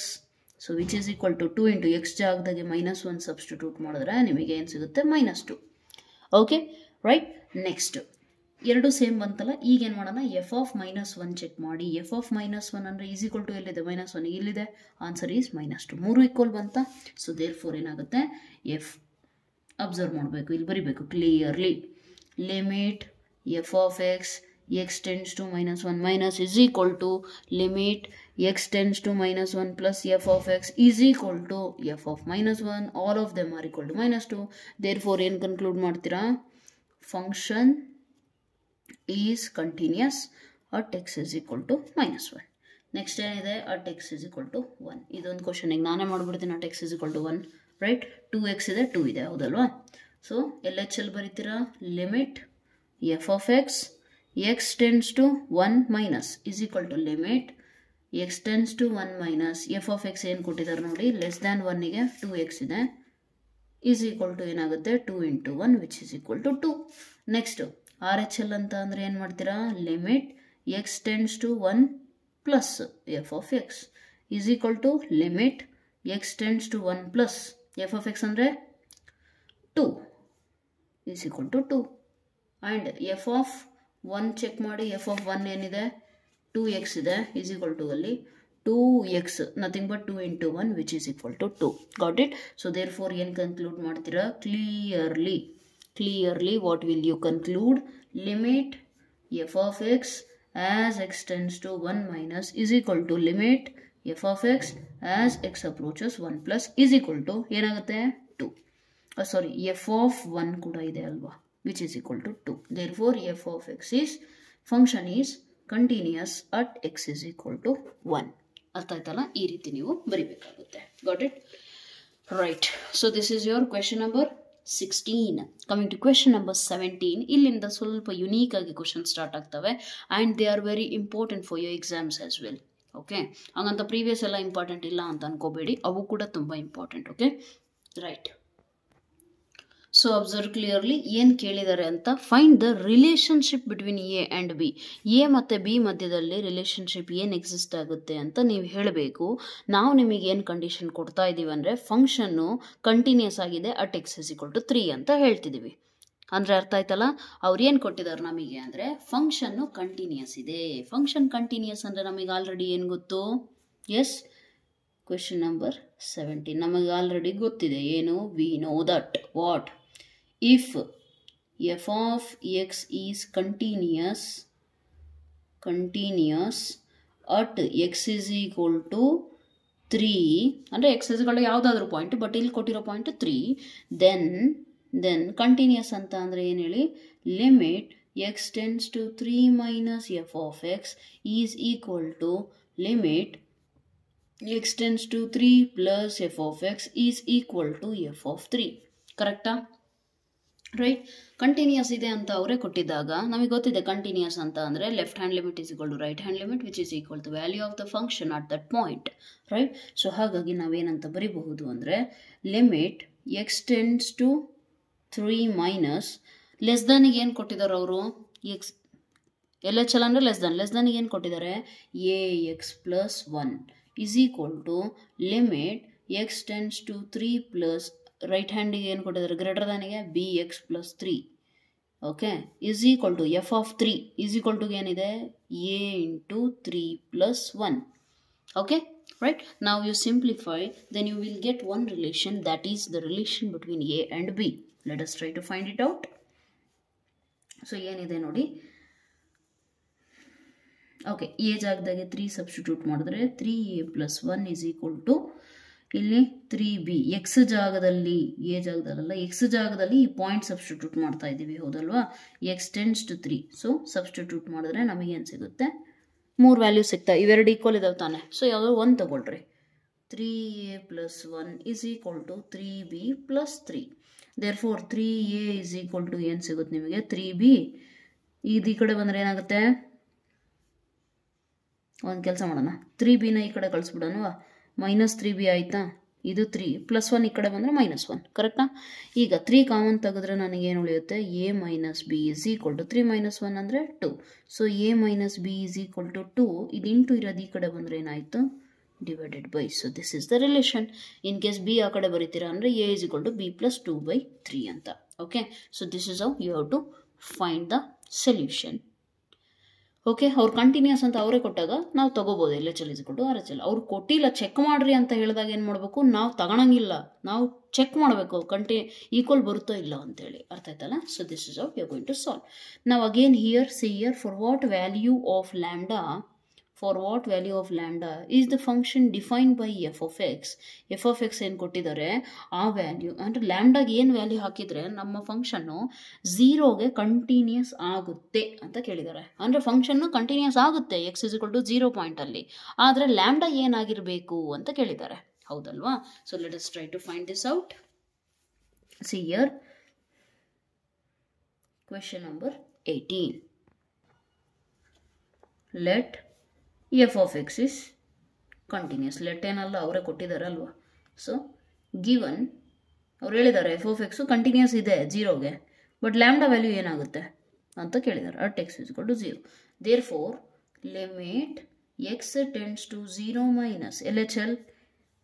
So which is equal to 2 into X ಜಾಗದಾಗೆ -1 ಸಬ್ಸ್ಟಿಟ್ಯೂಟ್ ಮಾಡಿದ್ರೆ ನಿಮಗೆ ಏನು ಸಿಗುತ್ತೆ, -2. Okay, right. ನೆಕ್ಸ್ಟ್ ಎರಡು ಸೇಮ್ ಬಂತಲ್ಲ, ಈಗ ಏನು ಮಾಡೋಣ, ಎಫ್ ಆಫ್ -1 ಚೆಕ್ ಮಾಡಿ. ಎಫ್ ಆಫ್ -1 ಅಂದರೆ ಈಸ್ ಈಕ್ವಲ್ ಟು ಎಲ್ಲಿದೆ, -1 ಇಲ್ಲಿದೆ, ಆನ್ಸರ್ ಈಸ್ -2. 3 ಈಕ್ವಲ್ ಬಂತ. ಸೊ ದೇರ್ ಫೋರ್ ಏನಾಗುತ್ತೆ, ಎಫ್ ಅಬ್ಸರ್ವ್ ಮಾಡಬೇಕು, ಇಲ್ಲಿ ಬರಿಬೇಕು clearly, limit f of x tends to -1 minus is equal to limit x tends to -1 plus f of x is equal to f of -1, all of them are equal to -2. Therefore ಏನು conclude ಮಾಡ್ತೀರಾ, function is continuous at x is equal to -1. Next ಏನಿದೆ, at x is equal to 1. ಇದೊಂದು ಕ್ವಶನಿಗೆ ನಾನೇ ಮಾಡ್ಬಿಡ್ತೀನಿ, at x is equal to 1, right. 2x ಇದೆ, 2 ಇದೆ, ಹೌದಲ್ವಾ. ಸೊ ಎಲ್ ಎಚ್ ಎಲ್ ಬರೀತೀರಾ, limit f of x tends to 1 minus is equal to limit x tends to 1 minus f of x ಏನು ಕೊಟ್ಟಿದ್ದಾರೆ ನೋಡಿ, ಲೆಸ್ ದ್ಯಾನ್ 1ಗೆ 2x ಇದೆ, is equal to ಏನಾಗುತ್ತೆ 2 into 1 which is equal to 2. Next R H L ಅಂತ ಅಂದರೆ ಏನು ಮಾಡ್ತೀರಾ, limit x tends to 1 plus f of x is equal to limit x tends to 1 plus f of x ಅಂದರೆ 2 is equal to 2. And f of 1 check ಮಾಡಿ, f of 1 ಏನಿದೆ 2x ಇದೆ, is equal to ಅಲ್ಲಿ 2x nothing but 2 into 1 which is equal to 2. Got it. So therefore ಏನು conclude ಮಾಡ್ತೀರಾ, clearly what will you conclude, limit f of x as x tends to 1 minus is equal to limit f of x as x approaches 1 plus is equal to ಏನಾಗುತ್ತೆ 2. Sorry, f of 1 ಕೂಡ ಇದೆ ಅಲ್ವಾ, which is equal to 2. Therefore, f of x is function is continuous at x is equal to 1. ಅರ್ಥ ಆಯ್ತಲ್ಲ, ಈ ರೀತಿ ನೀವು ಬರಿಬೇಕಾಗುತ್ತೆ. Got it? Right. So this is your question number 16. Coming to question number 17. ಇಲ್ಲಿಂದ ಸ್ವಲ್ಪ ಯುನೀಕ್ ಆಗಿ question start ಆಗ್ತವೆ and they are very important for your exams as well. Okay, ಹಂಗಂತ ಪ್ರೀವಿಯಸ್ ಎಲ್ಲ ಇಂಪಾರ್ಟೆಂಟ್ ಇಲ್ಲ ಅಂತ ಅನ್ಕೋಬೇಡಿ, ಅವು ಕೂಡ ತುಂಬ important. Okay, right. So observe clearly ಏನು ಕೇಳಿದ್ದಾರೆ ಅಂತ. Find the relationship between a and B. A ಮತ್ತು ಬಿ ಮಧ್ಯದಲ್ಲಿ ರಿಲೇಷನ್ಶಿಪ್ ಏನು ಎಕ್ಸಿಸ್ಟ್ ಆಗುತ್ತೆ ಅಂತ ನೀವು ಹೇಳಬೇಕು. ನಾವು ನಿಮಗೆ ಏನು ಕಂಡೀಷನ್ ಕೊಡ್ತಾ ಇದ್ದೀವಿ ಅಂದರೆ ಫಂಕ್ಷನ್ನು ಕಂಟಿನ್ಯೂಸ್ ಆಗಿದೆ at x is equal to 3 ಅಂತ ಹೇಳ್ತಿದ್ದೀವಿ. ಅಂದರೆ ಅರ್ಥ ಆಯ್ತಲ್ಲ, ಅವ್ರು ಏನು ಕೊಟ್ಟಿದ್ದಾರೆ ನಮಗೆ ಅಂದರೆ ಫಂಕ್ಷನ್ನು ಕಂಟಿನ್ಯೂಸ್ ಇದೆ. ಫಂಕ್ಷನ್ ಕಂಟಿನ್ಯೂಸ್ ಅಂದರೆ ನಮಗೆ ಆಲ್ರೆಡಿ ಏನು ಗೊತ್ತು? ಎಸ್, ಕ್ವೆಶನ್ ನಂಬರ್ 17 ನಮಗೆ ಆಲ್ರೆಡಿ ಗೊತ್ತಿದೆ. ಏನು? V know that what if f of x is continuous at x is equal to 3 ಅಂದರೆ x is equal to ಯಾವುದಾದ್ರೂ ಪಾಯಿಂಟ್, ಬಟ್ ಇಲ್ಲಿ ಕೊಟ್ಟಿರೋ ಪಾಯಿಂಟ್ 3, then ಕಂಟಿನ್ಯೂಸ್ ಅಂತ ಅಂದರೆ ಏನು ಹೇಳಿ? Limit x tends to 3 minus f of x is equal to limit x tends to 3 plus f of x is equal to f of 3. ಕರೆಕ್ಟಾ? Right. Continuous ಇದೆ ಅಂತ ಅವರೇ ಕೊಟ್ಟಿದ್ದಾಗ ನಮಗೆ ಗೊತ್ತಿದೆ ಕಂಟಿನ್ಯೂಸ್ ಅಂತ ಅಂದರೆ left hand limit is equal to right hand limit which is equal to value of the function at that point. Right. So ಹಾಗಾಗಿ ನಾವೇನಂತ ಬರಿಬಹುದು ಅಂದರೆ limit X tends to 3 minus less ದನ್ಗೆ ಏನು ಕೊಟ್ಟಿದ್ದಾರೆ ಅವರು? ಎಕ್ಸ್ ಎಲ್ ಎಚ್ ಎಲ್ ಅಂದರೆ less ದನ್ಗೆ ಏನು ಕೊಟ್ಟಿದ್ದಾರೆ? A x plus 1 is equal to limit X tends to 3 plus right ಹ್ಯಾಂಡಿಗೆ ಏನು ಕೊಟ್ಟಿದ್ದಾರೆ? ಗ್ರೇಟರ್ ದಾನಿಗೆ B X plus 3. Okay, is equal to f of 3 is equal to ಏನಿದೆ? A into 3 plus 1. Okay, right. ನಾವು you simplify, then you will get one relation, that is the relation between a and b. Let us try to find it out. So ಏನಿದೆ ನೋಡಿ. Okay, A ಜಾಗದಾಗೆ 3 substitute ಮಾಡಿದ್ರೆ 3a plus 1 is equal to ಇಲ್ಲಿ 3b. X ಜಾಗದಲ್ಲಿ, A ಜಾಗದಲ್ಲ, X ಜಾಗದಲ್ಲಿ ಈ point substitute ಮಾಡ್ತಾ ಇದ್ದೀವಿ, ಹೌದಲ್ವಾ? X tends to 3. So substitute ಮಾಡಿದ್ರೆ ನಮಗೇನು ಸಿಗುತ್ತೆ? 3 ವ್ಯಾಲ್ಯೂ ಸಿಗ್ತಾ, ಇವೆರಡು ಈಕ್ವಲ್ ಇದಾವೆ ತಾನೆ. ಸೊ ಯಾವುದೋ ಒಂದು ತಗೊಳ್ರಿ. 3a plus 1 is equal to 3b plus 3. Therefore 3a is equal to ಏನು ಸಿಗುತ್ತೆ ನಿಮಗೆ? 3b. ಇದು ಈ ಕಡೆ ಬಂದರೆ ಏನಾಗುತ್ತೆ? ಒಂದು ಕೆಲಸ ಮಾಡೋಣ, 3bನ ಈ ಕಡೆ ಕಳಿಸ್ಬಿಡೋಣ. ಮೈನಸ್ 3b ಆಯಿತಾ? ಇದು 3 ಪ್ಲಸ್ 1 ಈ ಕಡೆ ಬಂದರೆ -1. ಕರೆಕ್ಟಾ? ಈಗ 3 ಕಾಮನ್ ತೆಗೆದ್ರೆ ನನಗೇನು ಉಳಿಯುತ್ತೆ? a minus b is equal to 3 minus 1 ಅಂದರೆ 2. ಸೊ a minus b is equal to 2. ಇದು ಇಂಟು ಇರೋದು ಈ ಕಡೆ ಬಂದರೆ ಏನಾಯಿತು? Divided by. So this is the relation. In case b ಆ ಕಡೆ ಬರೀತೀರಾ ಅಂದರೆ a is equal to b plus 2/3 ಅಂತ. Okay, so this is how you have to find the solution. Okay, ಅವ್ರು ಕಂಟಿನ್ಯೂಸ್ ಅಂತ ಅವರೇ ಕೊಟ್ಟಾಗ ನಾವು ತಗೋಬೋದು L H L is equal to R H L. ಅವ್ರು ಕೊಟ್ಟಿಲ್ಲ, ಚೆಕ್ ಮಾಡಿರಿ ಅಂತ ಹೇಳಿದಾಗ ಏನು ಮಾಡಬೇಕು? ನಾವು ತಗೊಳಂಗಿಲ್ಲ, ನಾವು ಚೆಕ್ ಮಾಡಬೇಕು ಈಕ್ವಲ್ ಬರುತ್ತೋ ಇಲ್ಲ ಅಂತೇಳಿ. ಅರ್ಥ ಆಯ್ತಲ್ಲ? So this is how you are going to solve. ನಾವು again here see here for what value of lambda is the function defined by f of x. f of x ಏನು ಕೊಟ್ಟಿದ್ದಾರೆ? ಆ ವ್ಯಾಲ್ಯೂ ಅಂದರೆ ಲ್ಯಾಂಡಾಗೆ ಏನು ವ್ಯಾಲ್ಯೂ ಹಾಕಿದರೆ ನಮ್ಮ function 0ಗೆ continuous ಆಗುತ್ತೆ ಅಂತ ಕೇಳಿದ್ದಾರೆ. ಅಂದರೆ ಫಂಕ್ಷನ್ನು ಕಂಟಿನ್ಯೂಸ್ ಆಗುತ್ತೆ x ಇಸ್ ಈಕ್ವಲ್ ಟು 0 ಪಾಯಿಂಟಲ್ಲಿ, ಆದರೆ ಲ್ಯಾಂಡಾ ಏನಾಗಿರಬೇಕು ಅಂತ ಕೇಳಿದ್ದಾರೆ, ಹೌದಲ್ವಾ? So let us try to find this out. See here question number 18. Let f of x is continuous. Let ಏನಲ್ಲ, ಅವರೇ ಕೊಟ್ಟಿದ್ದಾರಲ್ವ. ಸೊ ಗಿವನ್ ಅವ್ರು ಹೇಳಿದ್ದಾರೆ ಎಫ್ ಆಫ್ ಎಕ್ಸು ಕಂಟಿನ್ಯೂಸ್ ಇದೆ 0ಗೆ, ಬಟ್ ಲ್ಯಾಂಡಾ ವ್ಯಾಲ್ಯೂ ಏನಾಗುತ್ತೆ ಅಂತ ಕೇಳಿದ್ದಾರೆ. At x is equal to 0. Therefore limit X tends to 0 minus L H L.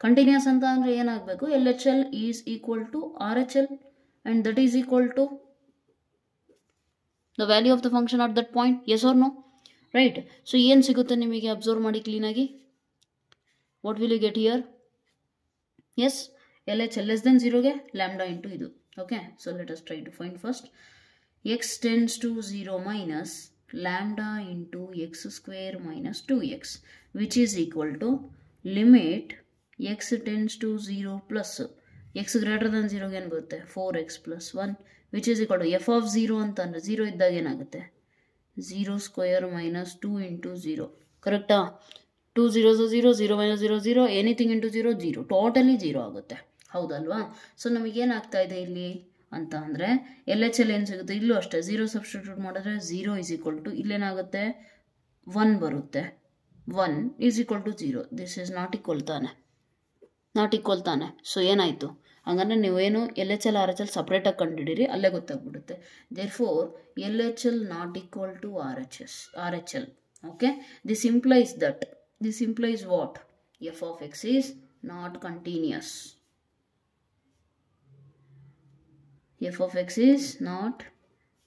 Continuous ಅಂತ ಅಂದರೆ ಏನಾಗಬೇಕು? L H L is equal to R H L and that is equal to the value of the function at that point. Yes or no? Right. So ಏನು ಸಿಗುತ್ತೆ ನಿಮಗೆ? Observe ಮಾಡಿ ಕ್ಲೀನಾಗಿ. What will you get here? Yes, L H L less than 0ಗೆ lambda into ಇದು. Okay, so let us try to find first x tends to 0 minus lambda into x square minus 2x, which is equal to limit x tends to 0 plus x greater than 0 ಏನು ಬರುತ್ತೆ 4x plus 1, which is equal to f of 0 ಅಂತಂದ್ರೆ 0 ಇದ್ದಾಗ ಏನಾಗುತ್ತೆ 0 square minus 2 into 0. ಕರೆಕ್ಟಾ? 2 zeros 0, 0 minus 0 0, anything into 0 0, totally 0 ಆಗುತ್ತೆ. ಹೌದಲ್ವಾ? So ನಮಗೇನಾಗ್ತಾ ಇದೆ ಇಲ್ಲಿ ಅಂತ ಅಂದರೆ LHL ಏನು ಸಿಗುತ್ತೆ, ಇಲ್ಲೂ ಅಷ್ಟೇ 0 ಸಬ್ಸ್ಟಿಟ್ಯೂಟ್ ಮಾಡಿದ್ರೆ 0 is equal to ಇಲ್ಲೇನಾಗುತ್ತೆ 1 ಬರುತ್ತೆ. 1 is equal to 0. This is not equal ತಾನೆ, ನಾಟ್ ಈಕ್ವಲ್ ತಾನೆ. ಸೊ ಏನಾಯಿತು? ಹಂಗಂದ್ರೆ ನೀವೇನು LHL RHL ಸಪ್ರೇಟಾಗಿ ಕಂಡುಹಿಡೀರಿ, ಅಲ್ಲೇ ಗೊತ್ತಾಗ್ಬಿಡುತ್ತೆ. Therefore LHL not equal to RHL. Okay, this implies what? f of x is not continuous. f of x is not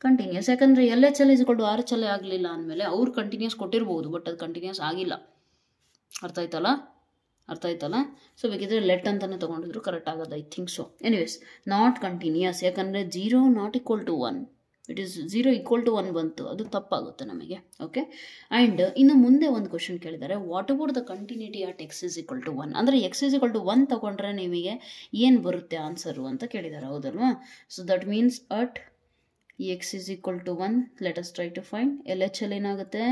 continuous. ಯಾಕಂದರೆ LHL is equal to RHL ಆಗಲಿಲ್ಲ ಅಂದಮೇಲೆ ಅವ್ರು ಕಂಟಿನ್ಯೂಸ್ ಕೊಟ್ಟಿರ್ಬೋದು, ಬಟ್ ಅದು ಕಂಟಿನ್ಯೂಸ್ ಆಗಿಲ್ಲ. ಅರ್ಥ ಆಯ್ತಲ್ಲ? ಸೊ ಬೇಕಿದ್ರೆ ಲೆಟ್ ಅಂತಾನೆ ತೊಗೊಂಡಿದ್ರು ಕರೆಕ್ಟ್ ಆಗೋದು, I think so. Anyways not continuous, ಯಾಕಂದರೆ 0 not equal to 1, it is 0 equal to 1 ಬಂತು, ಅದು ತಪ್ಪಾಗುತ್ತೆ ನಮಗೆ. ಓಕೆ, ಆ್ಯಂಡ್ ಇನ್ನು ಮುಂದೆ ಒಂದು ಕ್ವಶನ್ ಕೇಳಿದ್ದಾರೆ, what about the continuity at x is equal to 1. ಅಂದರೆ x is equal to 1 ತಗೊಂಡ್ರೆ ನಿಮಗೆ ಏನು ಬರುತ್ತೆ ಆನ್ಸರು ಅಂತ ಕೇಳಿದ್ದಾರೆ, ಹೌದಲ್ವಾ? So that means at x is equal to 1, let us try to find. LHL ಏನಾಗುತ್ತೆ?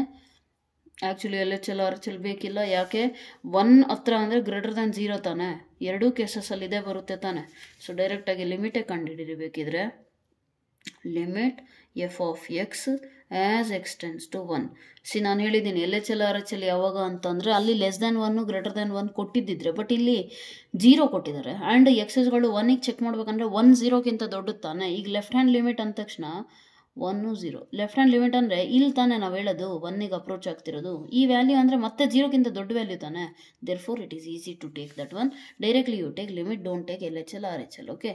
ಆ್ಯಕ್ಚುಲಿ LHL RHL ಬೇಕಿಲ್ಲ, ಯಾಕೆ 1 ಹತ್ರ ಅಂದರೆ ಗ್ರೇಟರ್ ದ್ಯಾನ್ 0 ತಾನೆ, ಎರಡೂ ಕೇಸಸಲ್ಲಿ ಇದೇ ಬರುತ್ತೆ ತಾನೆ. ಸೊ ಡೈರೆಕ್ಟಾಗಿ ಲಿಮಿಟೇ ಕಂಡುಹಿಡಿರಿ ಬೇಕಿದ್ರೆ. Limit f of x as x tends to 1. ನಾನು ಹೇಳಿದ್ದೀನಿ LHL RHL ಯಾವಾಗ ಅಂತಂದರೆ ಅಲ್ಲಿ ಲೆಸ್ ದ್ಯಾನ್ 1 ಗ್ರೇಟರ್ ದ್ಯಾನ್ 1 ಕೊಟ್ಟಿದ್ದಿದ್ರೆ, ಬಟ್ ಇಲ್ಲಿ 0 ಕೊಟ್ಟಿದ್ದಾರೆ. ಆ್ಯಂಡ್ ಎಕ್ಸಸ್ಗಳು 1ಗೆ ಚೆಕ್ ಮಾಡ್ಬೇಕಂದ್ರೆ 1 0ಕ್ಕಿಂತ ದೊಡ್ಡದು ತಾನೆ. ಈಗ ಲೆಫ್ಟ್ ಹ್ಯಾಂಡ್ ಲಿಮಿಟ್ ಅಂದ ತಕ್ಷಣ 1 0, ಲೆಫ್ಟ್ ಹ್ಯಾಂಡ್ ಲಿಮಿಟ್ ಅಂದರೆ ಇಲ್ಲಿ ತಾನೇ ನಾವು ಹೇಳೋದು 1ಗೆ ಅಪ್ರೋಚ್ ಆಗ್ತಿರೋದು. ಈ ವ್ಯಾಲ್ಯೂ ಅಂದರೆ ಮತ್ತೆ 0ಕ್ಕಿಂತ ದೊಡ್ಡ ವ್ಯಾಲ್ಯೂ ತಾನೆ. Therefore it is easy to take that one. Directly you take limit, don't take LHL RHL. Okay,